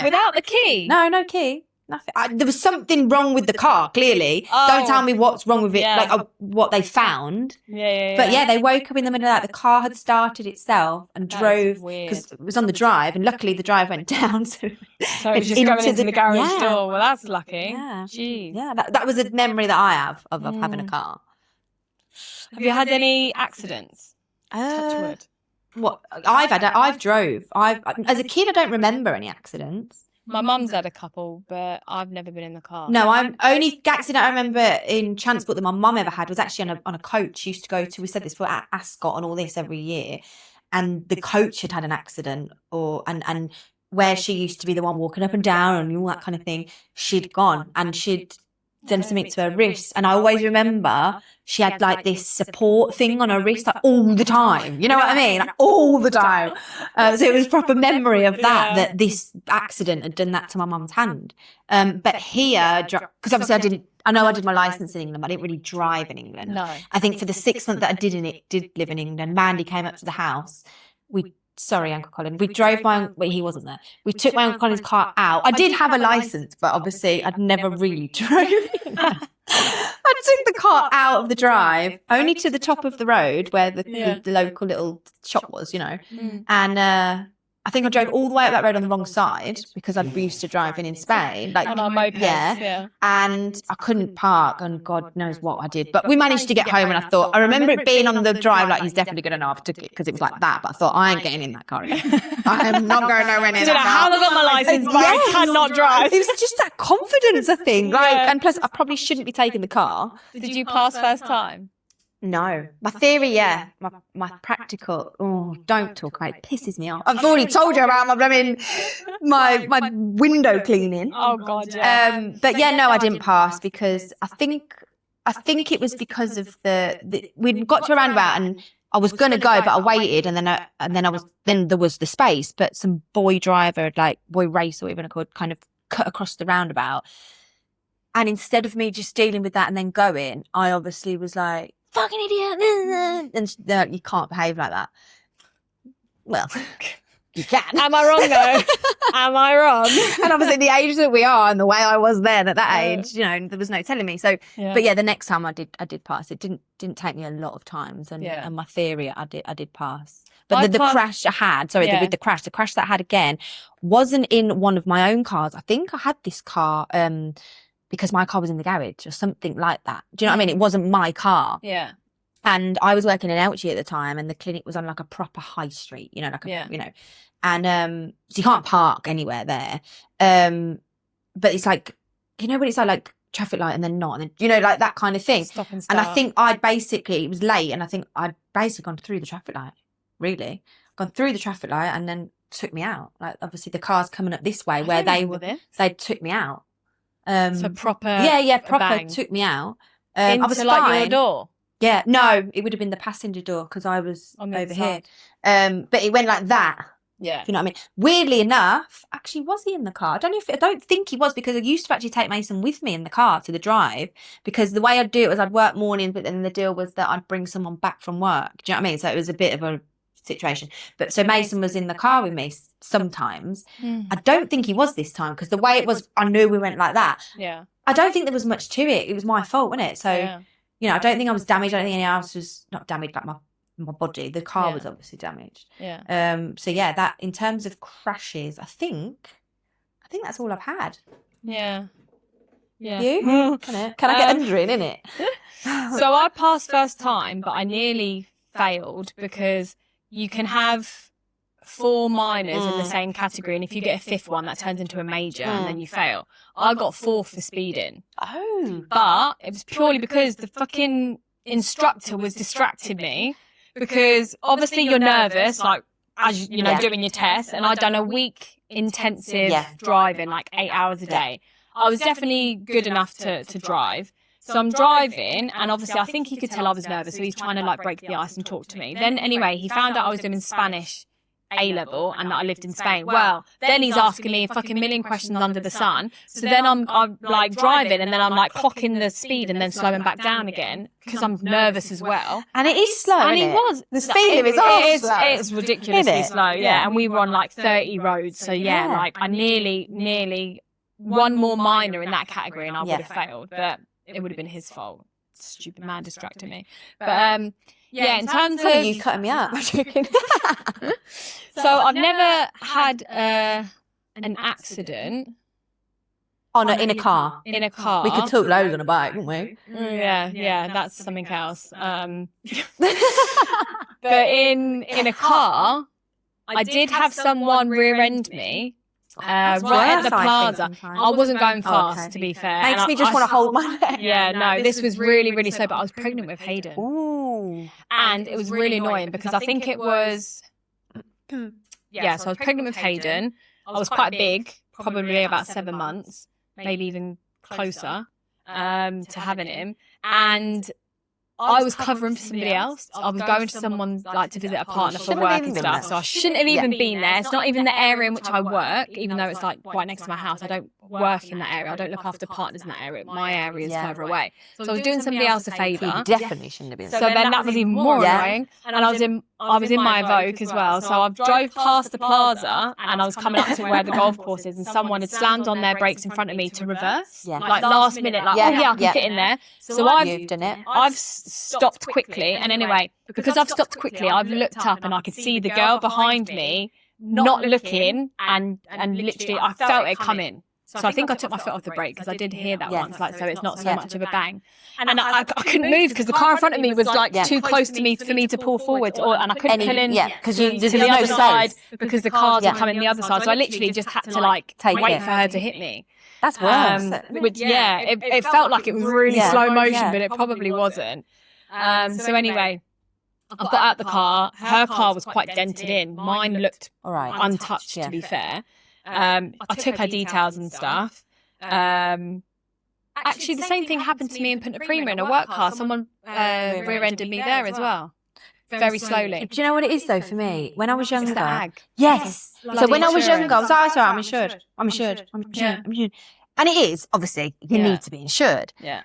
Without the key? No key. Nothing. There was something wrong with the car, clearly. Don't tell me what's wrong with it, like what they found. Yeah. But yeah, they woke up in the middle of that. The car had started itself and drove, because it was on the drive, and luckily the drive went down. So it was just going into the garage door. Well, that's lucky. Yeah. Jeez. Yeah, that was a memory that I have of having a car. Have you had any accidents? Touch wood. What I've drove. As a kid, I don't remember any accidents. My mum's had a couple, but I've never been in the car. No, only accident I remember in transport that my mum ever had was actually on a coach. She used to go to, we said this for Ascot and all this every year, and the coach had an accident, and where she used to be the one walking up and down and all that kind of thing, she'd gone and she'd done something to her wrist, and I always remember she had like this support thing on her wrist like all the time. You know what I mean? Like all the time. So it was proper memory of that this accident had done that to my mum's hand. But here, because obviously I did my licence in England, but I didn't really drive in England. No. I think for the 6 months that I did live in England, Mandy came up to the house. Sorry, Uncle Colin. We drove he wasn't there. We took my Uncle Colin's car out. I did have a licence, but obviously I'd never really drove it. I took the car out of the drive, only to the top of the road where the local little shop was, you know. And I think I drove all the way up that road on the wrong side because I'd be used to driving in Spain. Like, on our mopeds, yeah. And I couldn't park, and God knows what I did. But we managed to get home, and I remember it being on the drive, like, he's definitely going to know I've took it, because it was like that. But I thought, I ain't getting in that car again. I am not going nowhere near that car. How have I got my licence, but I cannot drive? It was just that confidence, I think. And plus, I probably shouldn't be taking the car. Did you pass first time? No. My theory, yeah. My practical, don't talk about it. It pisses me off. I've already told you about my window cleaning. Oh, God, yeah. But yeah, no, I didn't pass because I think it was because of we'd got to a roundabout and I was going to go, but I waited, and then there was the space, but some boy driver, like boy race or whatever it's called, kind of cut across the roundabout. And instead of me just dealing with that and then going, I obviously was like, fucking idiot. And you can't behave like that. Well, you can. Am I wrong, though? Am I wrong? And obviously the age that we are and the way I was then at that age, you know, there was no telling me. So, but yeah, the next time I did pass. It didn't take me a lot of times. And my theory, I did pass. But the crash I had, with the crash that I had again wasn't in one of my own cars. I think I had this car, because my car was in the garage or something like that. Do you know what I mean? It wasn't my car. Yeah. And I was working in Elchie at the time, and the clinic was on like a proper high street, you know, you know. And so you can't park anywhere there. But it's like, you know, when it's like traffic light and then not, and then, you know, like that kind of thing. Stop and start. And I think it was late, and I think I'd basically gone through the traffic light, really. Gone through the traffic light and then took me out. Like, obviously the car's coming up this way where they took me out. So proper. Yeah, proper bang. took me out. Into I was like fine. your door. Yeah, no, it would have been the passenger door because I was On the over other here. side. But it went like that. Yeah. If you know what I mean. Weirdly enough, actually, was he in the car? I don't think he was, because I used to actually take Mason with me in the car to the drive, because the way I'd do it was I'd work mornings, but then the deal was that I'd bring someone back from work. Do you know what I mean? So it was a bit of a situation. But so Mason was in the car with me sometimes. I don't think he was this time, because the way it was, I knew we went like that. Yeah. I don't think there was much to it. It was my fault, wasn't it? So, you know, I don't think I was damaged. I don't think anyone else was not damaged, like my body. The car was obviously damaged. Yeah. So yeah, that in terms of crashes, I think that's all I've had. Yeah. Yeah. You? Can I get under it, innit? So I passed first time, but I nearly failed, because you can have 4 minors in the same category, and if you get a 5th one, that turns into a major, and then you fail. I got 4th for speeding. Oh. But it was purely because the fucking instructor was distracting me, because obviously you're nervous, like, as you know, doing your test, and I'd done a week intensive driving, like 8 hours a day. I was definitely good enough to drive. So I'm driving, and obviously I think he could tell I was nervous, so he's trying to like break the ice and talk to me. Then anyway, he found out I was doing Spanish A-level and that I lived in Spain. Well, then he's asking me a fucking million questions under the sun. So then I'm like driving, and then I'm like clocking the speed and then slowing back down again, because I'm nervous as well. And it is slow, And isn't he it? was. The speed limit is slow. It's ridiculously Isn't it? slow, yeah. And we were on like 30 roads. So yeah, like I nearly one more minor in that category and I would have failed, but it would have been his fault. Stupid man distracted me. But yeah, in terms of you cutting me up. I'm joking. so I've never had an accident in a car. in a car. We could talk loads on a bike, couldn't we? Yeah, that's something else. But in a car, I did have someone rear-end me. Right at the plaza. I wasn't going fast, to be fair. Makes me just want to hold my neck. Yeah, no, this was really, really slow, but I was pregnant with Hayden. Ooh. And it was really annoying, because I think it was, so I was pregnant with Hayden. I was quite big, probably about 7 months, maybe even closer to having him. And I was covering for somebody else. I was going to someone, like, to visit a partner for work and stuff. So I shouldn't have even been there. It's not even the area in which I work, even though it's like right next to my house. I don't work in that area. I don't look after partners in that area. My area is further away. So I was doing somebody else a favour. You definitely shouldn't have been. So then that was even more annoying. And I was in my Evoque as well. So I drove past the plaza, and I was coming up to where the golf course is, and someone had slammed on their brakes in front of me to reverse. Like last minute, like, I can get in there. So You've done it. I've stopped quickly, and anyway, because I've stopped quickly, I've looked up and I could see the girl behind me not looking, and literally I felt it coming. So I think I took my foot off the brake, because I did hear that once, like, so it's not so much of a bang. And I couldn't move, because the car in front of me was like too close to me for me to pull forward, and I couldn't pull in because to the other side, because the cars were coming the other side. So I literally just had to like wait for her to hit me. That's worse. Which it felt like it was really slow motion, but it probably wasn't. So anyway, I got out the car. Her car was quite dented in. Mine looked untouched, to be fair. I took her details and stuff. Actually, the same thing happened to me in Punta Prima in a work car. Someone rear-ended me there as well. Very slowly. Do you know what it is, though, for me? When I was younger. It's the ag. Yes. So when I was younger, I was like, I'm insured. Yeah. And it is, obviously, you need to be insured. Yeah.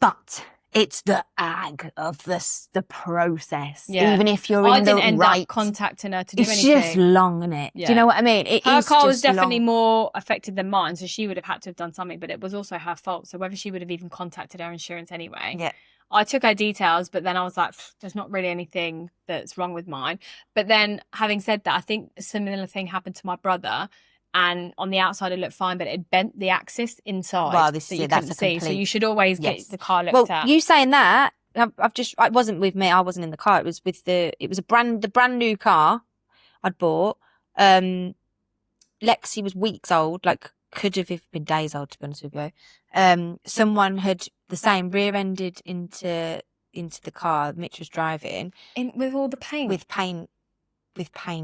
But it's the ag of the process. Yeah. Even if you're I in the didn't end right. up contacting her to do It's anything. just long, isn't it? Yeah. Do you know what I mean? Her car was just definitely long. more affected than mine, so she would have had to have done something, but it was also her fault. So whether she would have even contacted her insurance anyway. Yeah. I took her details, but then I was like, there's not really anything that's wrong with mine. But then, having said that, I think a similar thing happened to my brother. And on the outside, it looked fine, but it bent the axis inside. Well, that's a see. So you should always get the car looked at. Well, you saying that, it wasn't with me. I wasn't in the car. It was with the brand new car I'd bought. Lexi was weeks old, like could have even been days old, to be honest with you. Someone had the same rear-ended into the car Mitch was driving. With all the paint? With paint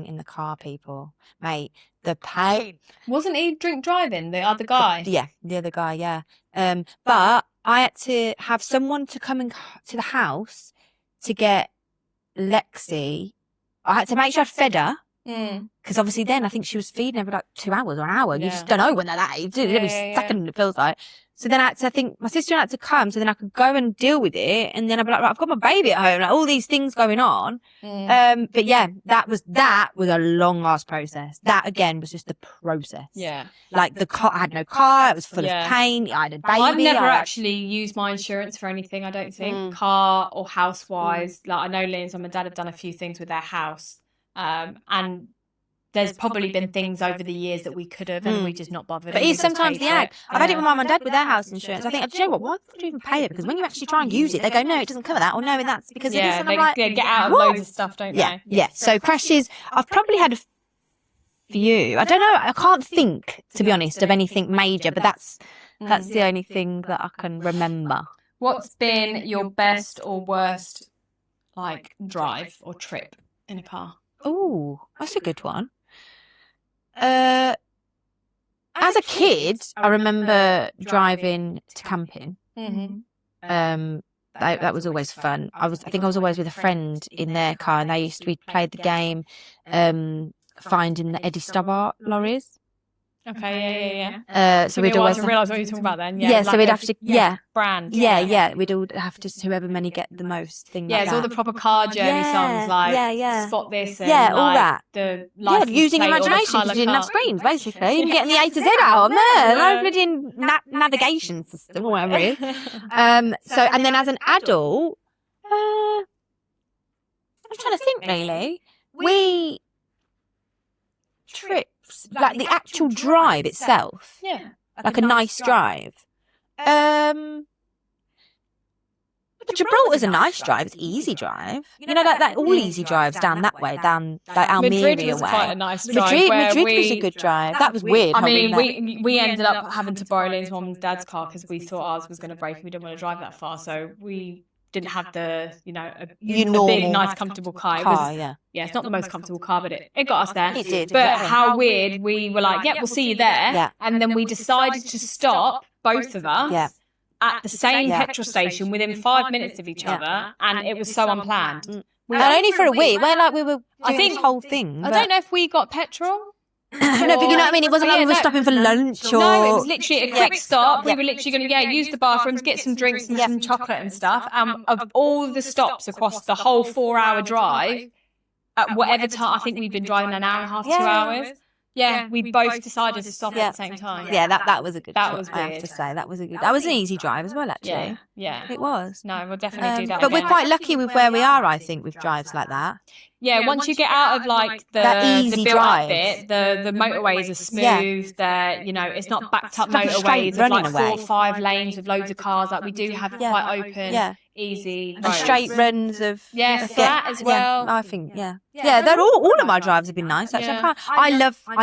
in the car, people. Mate, the paint. Wasn't he drink driving, the other guy? The other guy, yeah. But I had to have someone to come to the house to get Lexi, I had to make sure I'd fed her. Because obviously then I think she was feeding every like 2 hours or an hour. You just don't know when they're that age. Every second it feels like. So then I think my sister had to come so then I could go and deal with it. And then I'd be like, right, I've got my baby at home, like all these things going on. But yeah, that was a long ass process. That again was just the process. Yeah. Like the car, I had no car. It was full of pain. I had a baby. I've never actually used my insurance for anything, I don't think. Car or house wise. Like I know Liam's mum and dad have done a few things with their house. And there's probably been things over the years that we could have and we just not bothered. But it's sometimes the ag. I've had it with mum and dad with their house insurance. I think, do you know what? Why would you even pay it? Because when you actually try and use it, they go, no, it doesn't cover that. Or no, that's because it is. And I'm like, they get out of loads of stuff, don't they? Yeah. So crashes, I've probably had a few. I don't know. I can't think, to be honest, of anything major, but that's the only thing that I can remember. What's been your best or worst, like, drive or trip in a car? Oh, that's a good one. As a kid, I remember driving to camping. That was always fun. I think I was always with a friend in their car, and we played the game, finding the Eddie Stobart lorries. Okay, so we'd always realise what you're talking about then. Yeah, so we'd have to brand. Yeah. We'd all have to whoever many get the most thing. Yeah, it's all the proper car journey songs like spot this and all that. The using imagination because you didn't have screens basically. You getting the A to Z out, man. Like bloody navigation system or whatever it is. So and then as an adult, I'm trying to think really. We trips like the actual drive itself. Yeah. Like a nice drive. Gibraltar's a nice drive. It's easy drive. You know, like all easy drives down that way, down like Almeria Madrid was way. quite a nice drive. Madrid was a good drive. That was weird. I mean, we ended up having to borrow Liam's mum and dad's car because we thought ours was going to break and we didn't want to drive that far. So we didn't have the, a big, nice, comfortable car. It was, it's not the most comfortable car, but it got us there. It did. But how weird, we were like, we'll see you there. Yeah. And then we decided to stop, both of us, at the same petrol station within 5 minutes of each other. And it was so unplanned. And only for a week. We were doing this whole thing. I don't know if we got petrol. No, but you know what I mean? It wasn't like we were stopping for lunch or... No, it was literally a quick stop. We were literally going to use the bathrooms, get some drinks and some chocolate and stuff. Of all the stops across the whole 4-hour drive, at whatever time, I think we'd been driving an hour and a half, 2 hours. Yeah, we both decided to stop at the same time. Yeah, that was a good That was I weird. have to say. That was an easy drive as well, actually. Yeah. It was. No, we'll definitely do that But again. we're quite lucky with where we are, I think, with drives like that. Yeah, once you get out of like the built-up bit, the motorways are smooth. They're, it's not backed up motorways of like 4 or 5 lanes with loads of cars. Like we do have quite open, easy and straight runs of flat as well. I think they're all of my drives have been nice. Actually, I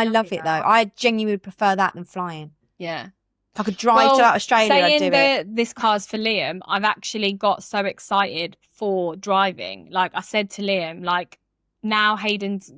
love it though. I genuinely prefer that than flying. Yeah. If I could drive to Australia, I'd do it. This car's for Liam, I've actually got so excited for driving. Like I said to Liam, like now Hayden's,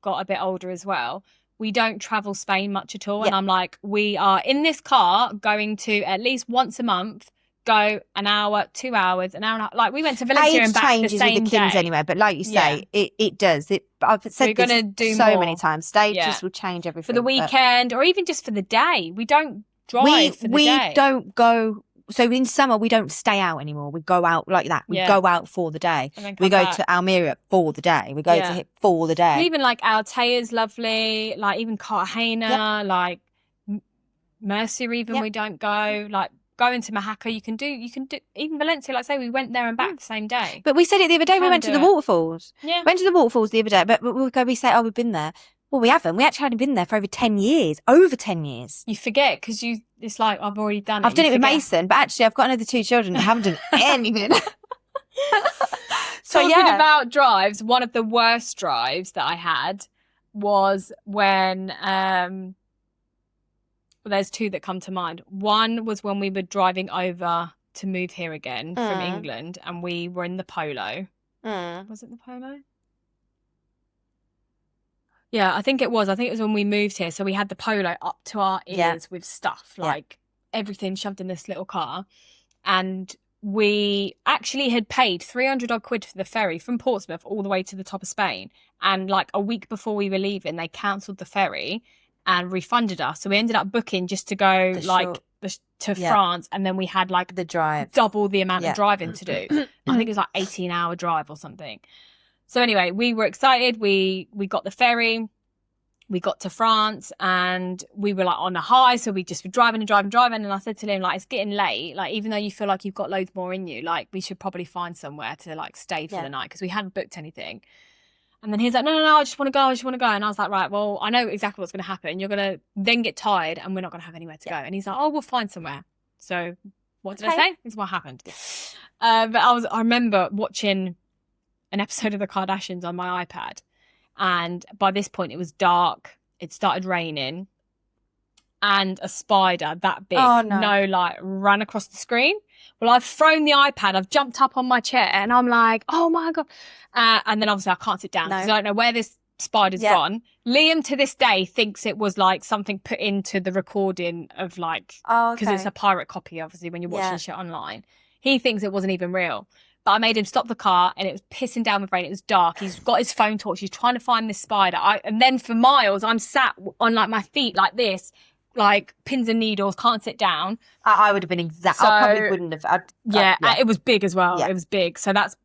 got a bit older as well. We don't travel Spain much at all. And I'm like, we are in this car going to at least once a month, go an hour, 2 hours, an hour and a half. Like we went to Valencia and back the same with the Kims day. Anyway, but like you say, it does. I've said We're this gonna do so more. many times. Stages will change everything. For the weekend or even just for the day. We don't drive for the day. We don't go... So in summer, we don't stay out anymore. We go out like that. We go out for the day. We go to Almeria for the day. We go to Hip for the day. Even like Altea's lovely. Like even Cartagena, like Murcia even we don't go. Like going to Majaca, you can do even Valencia, like I say, we went there and back the same day. But we said it the other day, we went to the waterfalls. Yeah. Went to the waterfalls the other day, but we say, we've been there. Well, we haven't. We actually hadn't been there for over 10 years. Over 10 years. You forget because it's like, I've already done it. I've done it with Mason, but actually I've got another 2 children that haven't done anything. So talking about drives, one of the worst drives that I had was when, there's 2 that come to mind. One was when we were driving over to move here again from England and we were in the Polo. Was it the Polo? Yeah, I think it was. I think it was when we moved here. So we had the Polo up to our ears with stuff, like everything shoved in this little car. And we actually had paid 300 odd quid for the ferry from Portsmouth all the way to the top of Spain. And like a week before we were leaving, they cancelled the ferry and refunded us. So we ended up booking just to go to France. And then we had like the drive, double the amount of driving to do. I think it was like 18-hour drive or something. So anyway, we were excited. We got the ferry. We got to France and we were like on a high. So we just were driving. And I said to him, like, it's getting late. Like, even though you feel like you've got loads more in you, like we should probably find somewhere to like stay for the night because we hadn't booked anything. And then he's like, no, I just want to go. And I was like, right, well, I know exactly what's going to happen. You're going to then get tired and we're not going to have anywhere to go. And he's like, oh, we'll find somewhere. So what did I say? This is what happened. But I remember watching an episode of The Kardashians on my iPad. And by this point, it was dark. It started raining. And a spider that big, ran across the screen. Well, I've thrown the iPad. I've jumped up on my chair. And I'm like, oh, my God. And then obviously I can't sit down because I don't know where this spider's gone. Liam, to this day, thinks it was like something put into the recording of like... Because it's a pirate copy, obviously, when you're watching shit online. He thinks it wasn't even real. But I made him stop the car and it was pissing down with rain. It was dark. He's got his phone torch. He's trying to find this spider. And then for miles, I'm sat on like my feet like this, like pins and needles, can't sit down. I would have been exactly. I probably wouldn't have. It was big as well. Yeah. It was big. So that's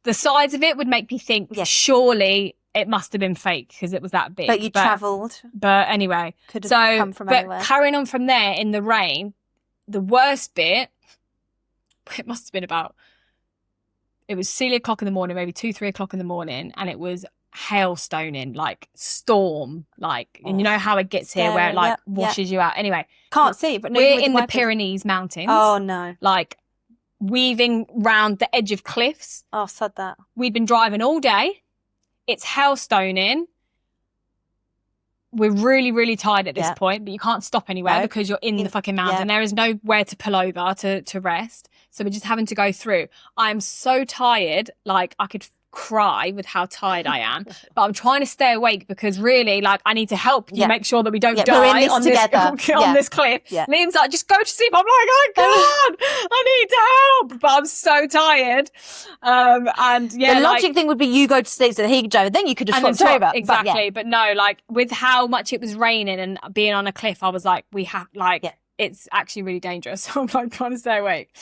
the size of it would make me think surely it must have been fake because it was that big. But you travelled. But anyway. Could have come from anywhere. Carrying on from there in the rain, the worst bit, it must have been about... It was silly o'clock in the morning, maybe 2-3 o'clock in the morning, and it was hailstoning, like storm, like, and you know how it gets here where it like washes you out. Anyway, can't see, but we're in the Pyrenees mountains. Oh no! Like weaving round the edge of cliffs. Oh, said that. We've been driving all day. It's hailstoning. We're really, really tired at this point, but you can't stop anywhere because you're in the fucking mountain. There is nowhere to pull over to rest. So we're just having to go through. I'm so tired, like I could cry with how tired I am, but I'm trying to stay awake because really, like, I need to help you make sure that we don't die on this cliff. Yeah. Liam's like, just go to sleep. I'm like, I can't. I need to help, but I'm so tired. And the logic thing would be you go to sleep so that he could drive, then you could just swap over. Exactly, but no, like with how much it was raining and being on a cliff, I was like, we have it's actually really dangerous. So I'm like trying to stay awake.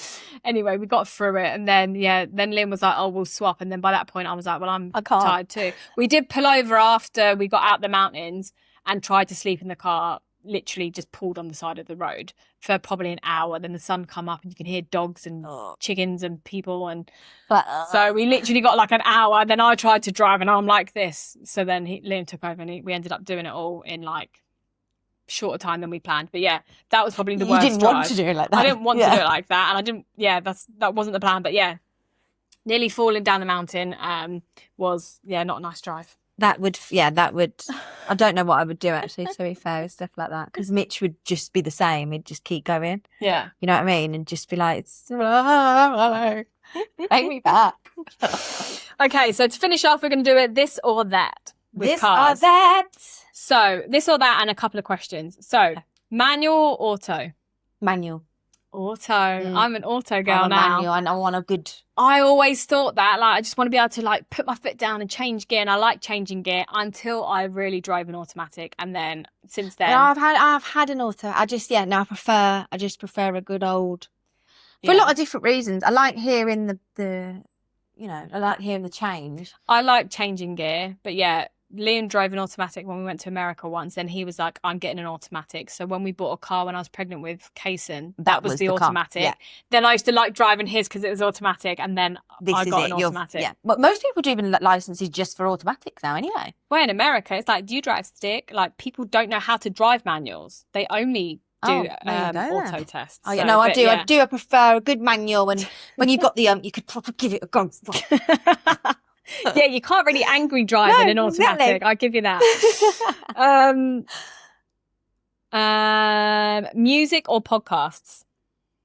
Anyway, we got through it. And then Lynn was like, oh, we'll swap. And then by that point I was like, well, I'm tired too. We did pull over after we got out the mountains and tried to sleep in the car, literally just pulled on the side of the road for probably an hour. Then the sun come up and you can hear dogs and chickens and people. And so we literally got like an hour. Then I tried to drive and I'm like this. So then Liam took over and we ended up doing it all in like shorter time than we planned. But yeah, that was probably the worst. You didn't want to do it like that. I didn't want to do it like that, and I didn't. Yeah, that wasn't the plan. But yeah, nearly falling down the mountain was not a nice drive. That would. I don't know what I would do actually. To be fair, with stuff like that, because Mitch would just be the same. He'd just keep going. Yeah, you know what I mean, and just be like, "Hello, take me back." Okay, so to finish off, we're going to do it this or that. With cars. Or that. So, this or that and a couple of questions. So, manual or auto? Manual. Auto. I'm an auto girl now. Manual and I want a good... I always thought that. Like, I just want to be able to, like, put my foot down and change gear. And I like changing gear until I really drove an automatic. And then, since then... No, I've had an auto. I just prefer a good old... For a lot of different reasons. I like hearing I like hearing the change. I like changing gear. But yeah... Liam drove an automatic when we went to America once, and he was like, I'm getting an automatic. So when we bought a car when I was pregnant with Kaysen, that was the automatic. Yeah. Then I used to like driving his because it was automatic, and then I got an automatic. Yeah. But most people do even licenses just for automatics now anyway. Well, in America, it's like, do you drive stick? Like, people don't know how to drive manuals. They only do auto tests. Oh, yeah, no, I do. Yeah. I do. I prefer a good manual, and when you've got the, you could probably give it a go. Yeah, you can't really angry drive in an automatic. Exactly. I give you that. Music or podcasts?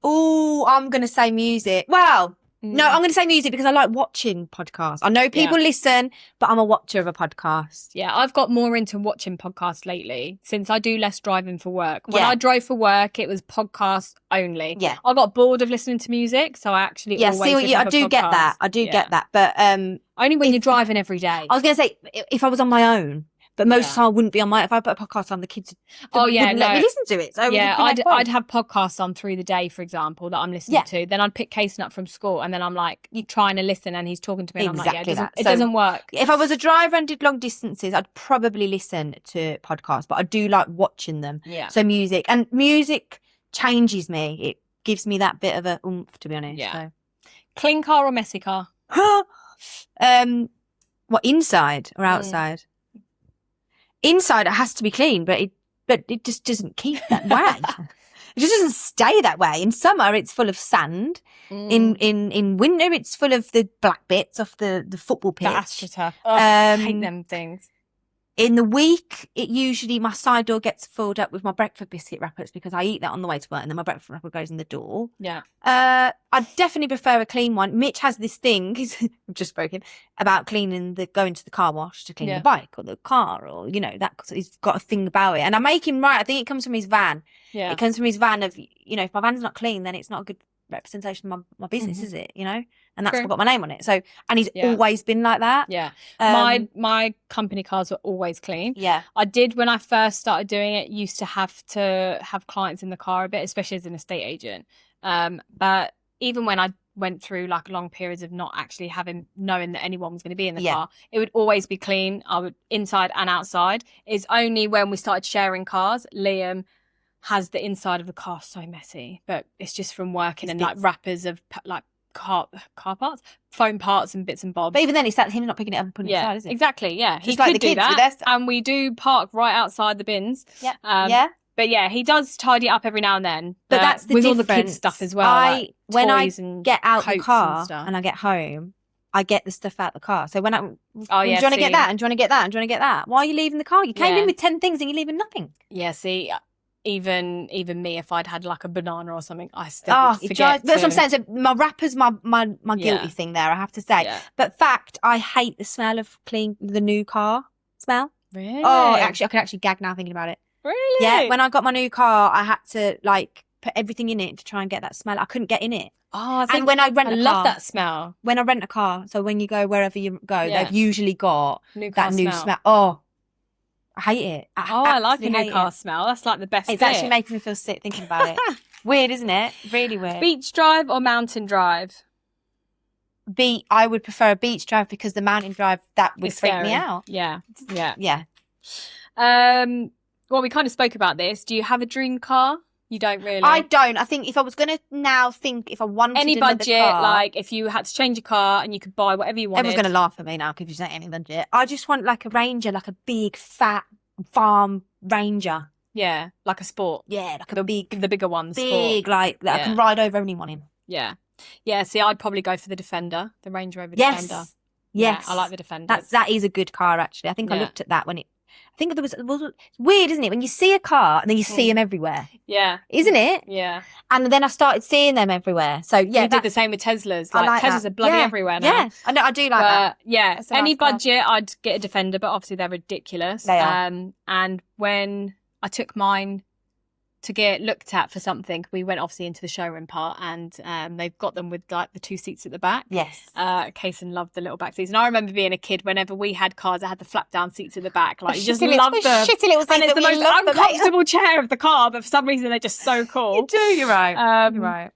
Oh, I'm going to say music. Well, No, I'm going to say music because I like watching podcasts. I know people listen, but I'm a watcher of a podcast. Yeah, I've got more into watching podcasts lately since I do less driving for work. When I drove for work, it was podcasts only. Yeah. I got bored of listening to music, so I actually always I do get that. I do get that. But only when you're driving every day. I was going to say, if I was on my own, but most of the time I wouldn't be on my. If I put a podcast on, the kids wouldn't let me listen to it. So I'd have podcasts on through the day, for example, that I'm listening to. Then I'd pick Kason up from school, and then I'm like trying to listen, and he's talking to me. And I'm like, it doesn't work. If I was a driver and did long distances, I'd probably listen to podcasts, but I do like watching them. Yeah. So music changes me. It gives me that bit of a oomph, to be honest. Yeah. So. Clean car or messy car? What, inside or outside? Inside it has to be clean, but it just doesn't keep that way. It just doesn't stay that way. In summer it's full of sand. In winter it's full of the black bits off the football pitch. That's AstroTurf. I hate them things. In the week, it usually, my side door gets filled up with my breakfast biscuit wrappers because I eat that on the way to work and then my breakfast wrapper goes in the door. Yeah. I definitely prefer a clean one. Mitch has this thing, I've just spoken, about cleaning going to the car wash to clean the bike or the car or, that, he's got a thing about it. And I make him right. I think it comes from his van. Yeah. It comes from his van of, if my van's not clean, then it's not a good representation of my business, is it? And that's got my name on it. So, and he's always been like that. Yeah. My company cars were always clean. Yeah. I did, when I first started doing it, used to have clients in the car a bit, especially as an estate agent. But even when I went through like long periods of not actually knowing that anyone was going to be in the car, it would always be clean. I would, inside and outside. It's only when we started sharing cars, Liam has the inside of the car so messy, but it's just from working and like wrappers of like car parts, foam parts and bits and bobs. But even then, it's that him not picking it up and putting it aside, is it? Exactly, yeah. He could do that, and we do park right outside the bins. Yeah. But yeah, he does tidy it up every now and then. But that's the with difference. All the kids stuff as well. When I get out the car and I get home, I get the stuff out the car. So when do you want to get that? And do you want to get that? And do you want to get that? Why are you leaving the car? You came in with 10 things and you're leaving nothing. Yeah, see, even me, if I'd had like a banana or something, I still would forget. That's what I'm saying. So my wrapper's my guilty thing there, I have to say. Yeah. But I hate the smell of the new car smell. Really? Oh, actually, I could actually gag now thinking about it. Really? Yeah. When I got my new car, I had to like put everything in it to try and get that smell. I couldn't get in it. Oh, and when I rent a car, love that smell. When I rent a car, so when you go wherever you go, they've usually got new smell. Oh, I hate it. I like a new car smell. That's like the best. It's actually making me feel sick thinking about it. Weird, isn't it? Really weird. Beach drive or mountain drive? I would prefer a beach drive because the mountain drive that would freak me out. Yeah. Well, we kind of spoke about this. Do you have a dream car? You don't really. I don't. I think if I was going to now think if I wanted any budget, car, like if you had to change a car and you could buy whatever you wanted. Everyone's going to laugh at me now because you say any budget. I just want like a Ranger, like a big fat farm Ranger. Yeah, like a sport. Yeah, like the bigger ones. Big, sport. Like that I can ride over anyone in. Yeah. Yeah, see, I'd probably go for the Defender, the Range Rover Defender. Yes. Yeah, I like the Defender. That is a good car, actually. I think I looked at that when I think it's weird, isn't it? When you see a car and then you see them everywhere. Yeah. Isn't it? Yeah. And then I started seeing them everywhere. So, yeah. We did the same with Teslas. Like Teslas are bloody everywhere now. Yeah, I know, I do like that. Yeah, any budget, I'd get a Defender, but obviously they're ridiculous. They are. And when I took mine to get looked at for something, we went obviously into the showroom part, and they've got them with like the 2 seats at the back. Yes. Kason loved the little back seats, and I remember being a kid, whenever we had cars that had the flap down seats at the back, like you just loved them. Shitty little seats, and it's the most uncomfortable chair of the car, but for some reason they're just so cool. You do. You're right. You're right.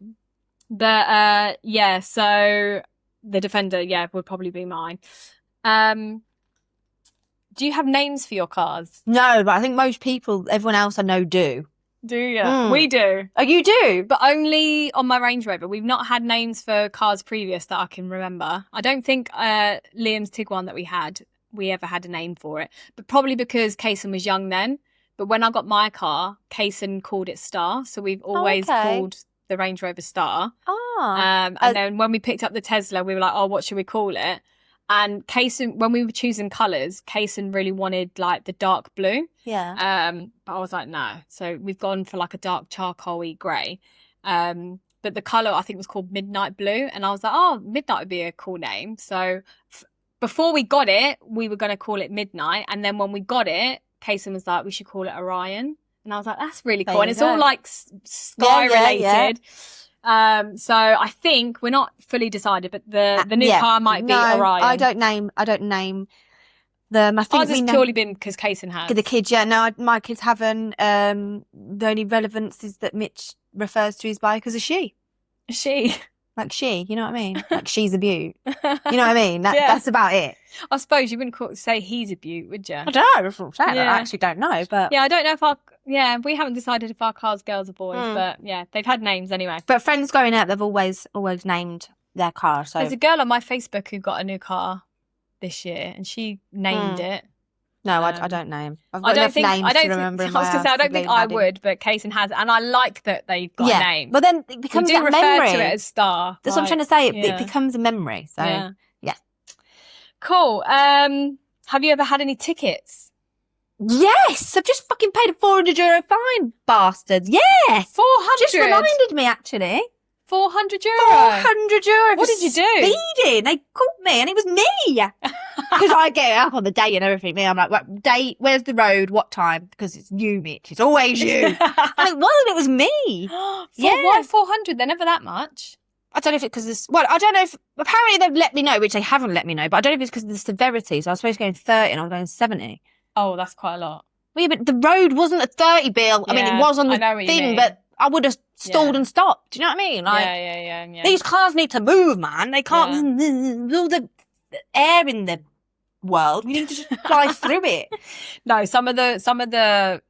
But so the Defender, would probably be mine. Do you have names for your cars? No, but I think most people, everyone else I know do. Do you? We do. Oh, you do? But only on my Range Rover. We've not had names for cars previous that I can remember. I don't think Liam's Tiguan that we ever had a name for it. But probably because Kason was young then. But when I got my car, Kason called it Star. So we've always called the Range Rover Star. And then when we picked up the Tesla, we were like, oh, what should we call it? And Kason, when we were choosing colours, Kason really wanted like the dark blue. Yeah. But I was like, no. So we've gone for like a dark charcoal-y grey. but the colour I think was called Midnight Blue, and I was like, oh, Midnight would be a cool name. So before we got it, we were going to call it Midnight, and then when we got it, Kason was like, we should call it Orion, and I was like, that's really cool, and it's all like sky related. So I think we're not fully decided, but the new car might be Orion. I don't name them. I think ours has purely been because Kason has. The kids, no, my kids haven't. The only relevance is that Mitch refers to his bike as a she. She. Like she, you know what I mean? Like she's a beaut. You know what I mean? That's about it. I suppose you wouldn't say he's a beaut, would you? I don't know. I actually don't know, but I don't know if we haven't decided if our car's girls or boys, but they've had names anyway. But friends growing up, they've always named their car. So there's a girl on my Facebook who got a new car this year, and she named it. No, I don't name. I've got enough names to remember in my house. I don't think I would, but Kason has, and I like that they've got a name. But then it becomes we do that refer memory. to it as Star. That's what I'm trying to say. It becomes a memory. So yeah. Cool. Have you ever had any tickets? Yes, I've just fucking paid a €400 fine, bastards. Yeah, 400. Just reminded me actually. €400. €400. What did you do? Speeding. They caught me, and it was me. Because I get up on the date and everything. I'm like, right, date, where's the road? What time? Because it's you, Mitch. It's always you. And it wasn't. It was me. Why 400? They're never that much. I don't know if it's because this. Well, I don't know if. Apparently they've let me know, which they haven't let me know. But I don't know if it's because of the severity. So I was supposed to go in 30, and I was going 70. Oh, that's quite a lot. Well, yeah, but the road wasn't a 30 bill. I mean, it was on the thing, but I would have stalled and stopped. Do you know what I mean? Like, yeah. These cars need to move, man. They can't all the air in the world. We need to just fly through it. No, some of the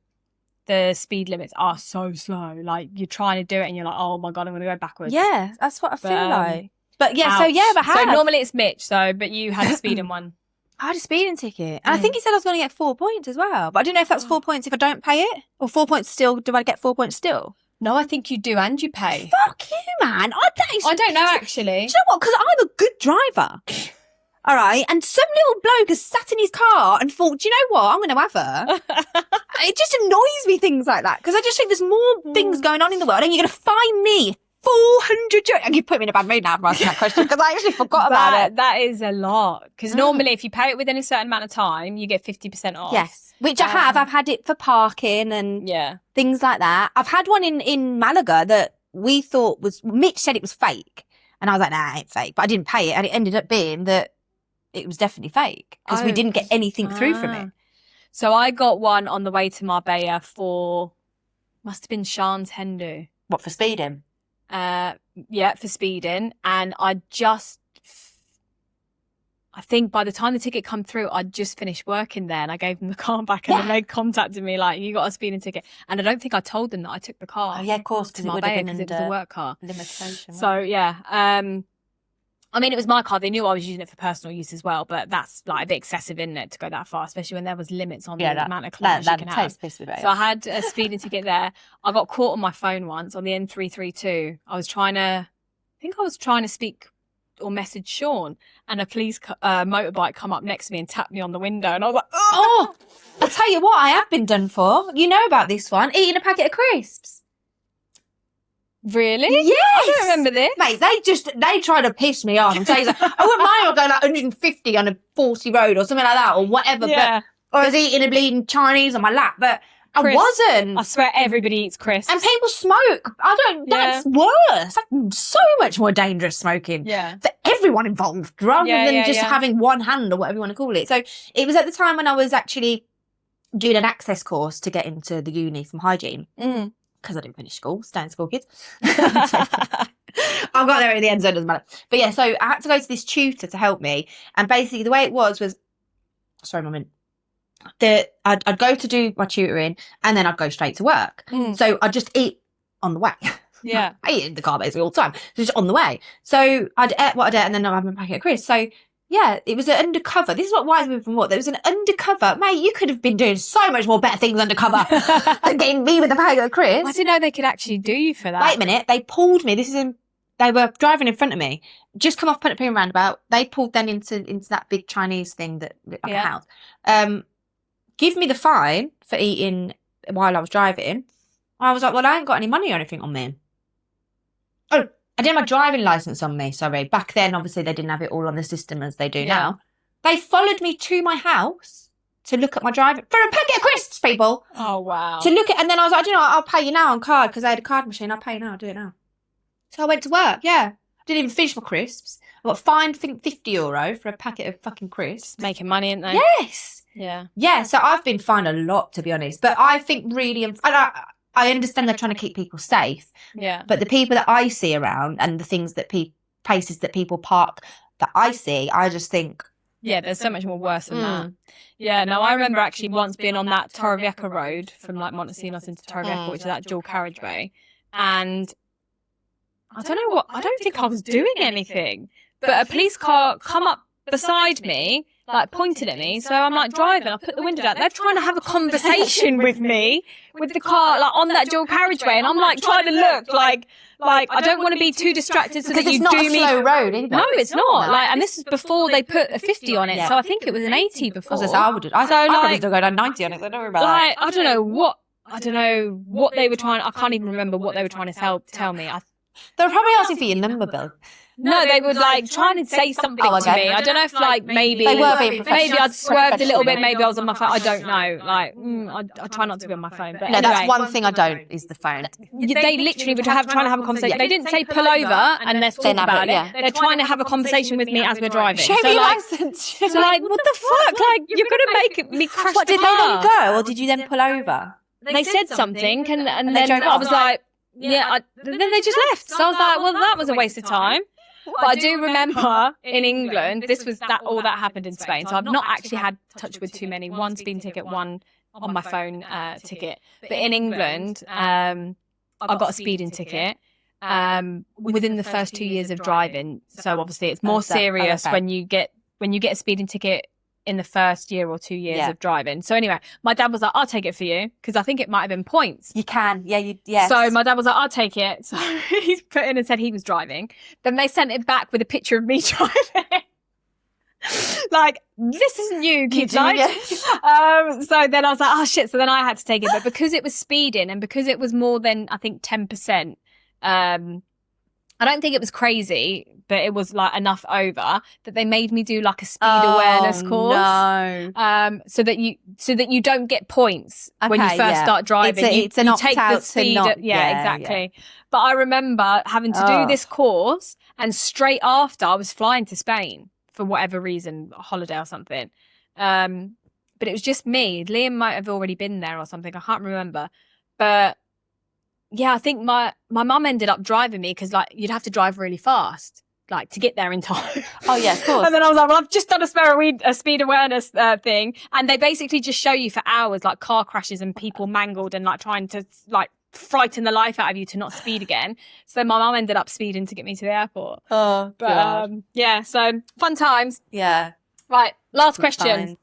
speed limits are so slow. Like you're trying to do it and you're like, oh my God, I'm going to go backwards. Yeah, that's what I feel like. But yeah, ouch. So normally it's Mitch. But you had a speeding one. I had a speeding ticket. And I think he said I was going to get 4 points as well. But I don't know if that's 4 points if I don't pay it. Or 4 points still. Do I get 4 points still? No, I think you do and you pay. Fuck you, man. I don't know, actually. Do you know what? Because I'm a good driver. All right. And some little bloke has sat in his car and thought, do you know what? I'm going to have her. It just annoys me, things like that. Because I just think there's more things going on in the world. And you're going to find me €400. And you put me in a bad mood now for asking that question because I actually forgot about it. That is a lot. Because normally if you pay it within a certain amount of time, you get 50% off. Yes. Which I have. I've had it for parking and things like that. I've had one in Malaga that we thought Mitch said it was fake. And I was like, nah, it ain't fake. But I didn't pay it. And it ended up being that it was definitely fake because we didn't get anything through from it. So I got one on the way to Marbella must have been Sean's Hendu. What, for speeding? For speeding. And I think by the time the ticket come through, I'd just finished working there and I gave them the car back and then they contacted me like, you got a speeding ticket. And I don't think I told them that I took the car. Oh, yeah, of course, because it would have been it was a work car. Limitation. So, I mean, it was my car. They knew I was using it for personal use as well, but that's like a bit excessive, isn't it, to go that far, especially when there was limits on the amount of kilometres you can have. So I had a speeding ticket there. I got caught on my phone once on the N332. I was trying to speak or message Sean, and a police motorbike come up next to me and tapped me on the window, and I was like, oh, I'll tell you what I have been done for. You know about this one, eating a packet of crisps. Really? Yes. I don't remember this. Mate, they try to piss me off and say, I wouldn't mind I'll go like 150 on a 40 road or something like that or whatever. Yeah. Or I was eating a bleeding Chinese on my lap, but I wasn't. I swear everybody eats crisps. And people smoke. That's worse. That's so much more dangerous smoking. Yeah. For everyone involved rather than just having one hand or whatever you want to call it. So it was at the time when I was actually doing an access course to get into the uni from hygiene. Because I didn't finish school, stay in school, kids. I got there in the end, so it doesn't matter. But yeah, so I had to go to this tutor to help me. And basically the way it was, sorry, Mum, I'd go to do my tutoring and then I'd go straight to work. So I'd just eat on the way. Yeah. I eat in the car basically all the time, just on the way. So I'd eat what I'd eat and then I'd have a packet of crisps. So yeah, it was an undercover. This is what Wise Women from What. There was an undercover. Mate, you could have been doing so much more better things undercover than getting me with a packet of crisps. I didn't know they could actually do you for that. Wait a minute. They pulled me. They were driving in front of me. Just come off Punterpeen roundabout. They pulled then into that big Chinese thing that looked like a house. Give me the fine for eating while I was driving. I was like, well, I ain't got any money or anything on me. Oh, I did my driving licence on me, sorry. Back then, obviously, they didn't have it all on the system as they do now. They followed me to my house to look at my driving for a packet of crisps, people. Oh, wow. To look at, and then I was like, you know what, I'll pay you now on card because I had a card machine. I'll pay you now, I'll do it now. So I went to work, I didn't even finish my crisps. I got fined, I think, €50 for a packet of fucking crisps. Making money, ain't they? Yes. Yeah. Yeah, so I've been fined a lot, to be honest. But I think really, and I understand they're trying to keep people safe. Yeah. But the people that I see around and the things that places that people park that I see, I just think. Yeah, there's so much more worse than that. Yeah, no, I remember actually once being on that Torrevieja road from like Montesinos into Torrevieja, which is that dual carriageway. And I don't know I don't think I was doing anything. But a police car come up beside me, like pointed at me. So I'm like driving, I put the window down. They're trying to have a conversation with me, with the car like on that dual carriageway. And I'm like trying to look like I don't want to be too distracted so that you do me. Because it's not a slow road either. No, it's not. Like, and this is before they put a 50 on it. So I think it was an 80 before. I probably still go down 90 on it. So don't worry about that. I don't know what they were trying. I can't even remember what they were trying to tell me. They were probably asking for your number, Bill. No, they would like trying to say something to me. I don't know if like maybe they were being professional. Maybe I'd swerved a little bit. Maybe I was on my phone. I don't know. Like I try not to be on my phone. But no, anyway, that's one thing I don't is the phone. They literally were trying to have a conversation. They didn't say pull over and let's talk about it. They're trying to have a conversation with me as we're driving. Show me your license. So like, what the fuck? Like you're gonna make me crash What, the did car. they then go, or did you then pull over? They said something, and then I was like, then they just left. So I was like, well, that was a waste of time. But I do remember in England, this was all that happened in Spain. So I've not actually had touch with too many. One speeding ticket, one on my phone ticket. But in England, I got a speeding ticket within the first 2 years of driving. So obviously it's more serious when you get a speeding ticket in the first year or 2 years of driving. So anyway, my dad was like, I'll take it for you, because I think it might have been points. You can, yes. So my dad was like, I'll take it. So he put in and said he was driving. Then they sent it back with a picture of me driving. Like, this isn't you, keep like. So then I was like, oh shit. So then I had to take it. But because it was speeding and because it was more than, I think, 10%, I don't think it was crazy, but it was like enough over that they made me do like a speed awareness course. No. So that you don't get points when you first start driving. It's an opt-out to not. Exactly. Yeah. But I remember having to do this course, and straight after I was flying to Spain for whatever reason, a holiday or something. But it was just me. Liam might have already been there or something. I can't remember. But yeah, I think my mum ended up driving me because like you'd have to drive really fast, like to get there in time. Oh yeah, of course. And then I was like, well, I've just done a speed awareness thing, and they basically just show you for hours like car crashes and people mangled and like trying to like frighten the life out of you to not speed again. So my mum ended up speeding to get me to the airport. Oh, but yeah, so fun times. Yeah. Right, last question.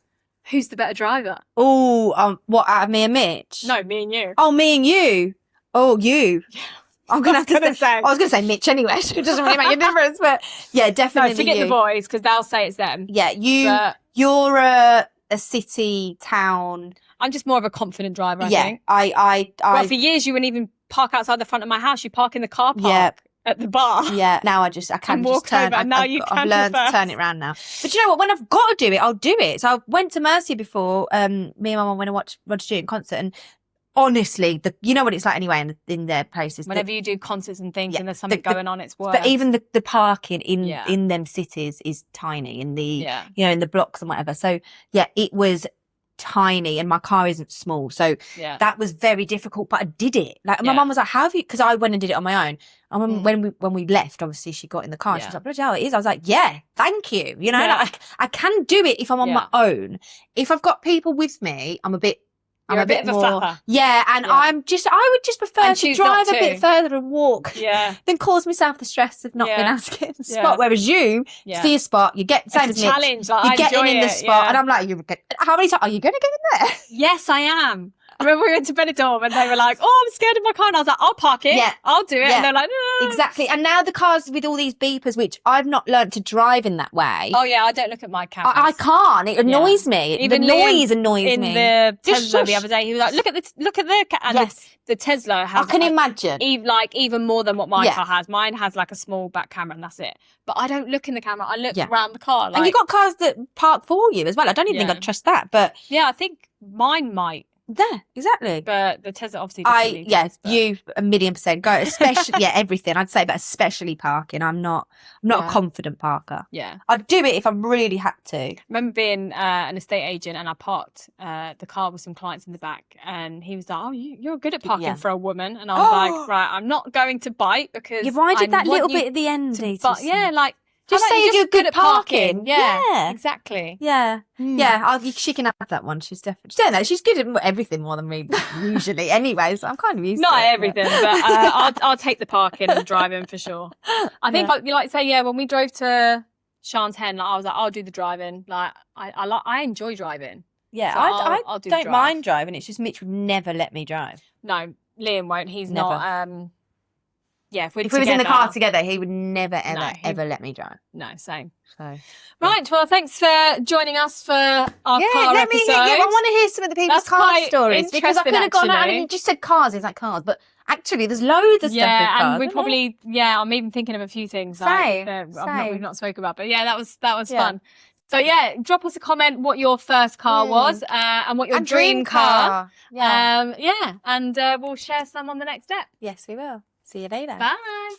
Who's the better driver? Oh, what, out of me and Mitch? No, me and you. Oh, me and you. Oh, you. I'm gonna have to say. I was gonna say Mitch anyway, so it doesn't really make a difference. But yeah, definitely. No, forget you. the boys because they'll say it's them. Yeah, you're a city town. I'm just more of a confident driver. I think. Well, for years you wouldn't even park outside the front of my house. You park in the car park at the bar. Yeah. Now I can just turn. Over, now you can. I've learned to turn it around now. But you know what? When I've got to do it, I'll do it. So I went to Mercia before. Me and my mum went to watch Rod Stewart in concert, and honestly, you know what it's like anyway in their places. Whenever you do concerts and things and there's something going on, it's worse. But even the parking in them cities is tiny in the in the blocks and whatever. So yeah, it was tiny, and my car isn't small, so that was very difficult. But I did it. Like my mum was like, "How have you?" Because I went and did it on my own. And when we left, obviously she got in the car. And she was like, "Bloody hell, it is." I was like, "Yeah, thank you." You know, like, I can do it if I'm on my own. If I've got people with me, I'm a bit a bit of a flapper. Yeah, and I would just prefer to drive a bit further and walk than cause myself the stress of not being able to get in the spot. Whereas you see a spot, you get same it's a challenge. You're getting in the spot, and I'm like, how many times are you going to get in there? Yes, I am. Remember we went to Benidorm and they were like, "Oh, I'm scared of my car," and I was like, "I'll park it. Yeah. I'll do it." Yeah. And they're like, "No." Exactly. And now the cars with all these beepers, which I've not learnt to drive in that way. Oh yeah, I don't look at my cameras. I can't. It annoys me. Even the noise annoys in me. In the Just Tesla the shush. other day, he was like, look at the and Yes. the Tesla has. I can imagine. Even more than what my Yeah. car has. Mine has like a small back camera and that's it. But I don't look in the camera. I look Yeah. around the car. Like, And you've got cars that park for you as well. I don't even think Yeah. I'd trust that. But yeah, I think mine might, yeah, exactly. but the Tesla obviously. Definitely does, but- you 1,000,000% go, especially everything. I'd say, but especially parking. I'm not Yeah. a confident parker. Yeah. I'd do it if I really had to. I remember being an estate agent and I parked the car with some clients in the back and he was like, "Oh, you're good at parking Yeah. for a woman." And I was like, "Right, I'm not going to bite because Yeah, why did I that want little you bit at the end? to need But to yeah, say? like Just how about say you're just good at parking. Yeah, Yeah. exactly. Yeah. Yeah, she can have that one. She's definitely. She don't know. She's good at everything more than me usually. Anyway, so I'm kind of used Not to it. everything, but I'll take the parking and driving for sure. I think you like say when we drove to Shan's Hen, like, I was like, I'll do the driving. Like I enjoy driving. Yeah, So I I'll do the don't drive. mind driving. It's just Mitch would never let me drive. No, Liam won't. He's Never. not. Yeah, if we was in the car together, he would never, ever, ever let me drive. No, same. So, Right, well, thanks for joining us for our car let me episode. I want to hear some of the people's That's car quite stories because I could have interesting, gone out actually. and you just said cars. It's like cars, but actually, there's loads of stuff with cars. And we isn't probably, I'm even thinking of a few things Same, we've not spoken about, but that was Yeah. fun. So drop us a comment what your first car was and what your And dream car. Yeah. And we'll share some on the next step. Yes, we will. See you later. Bye.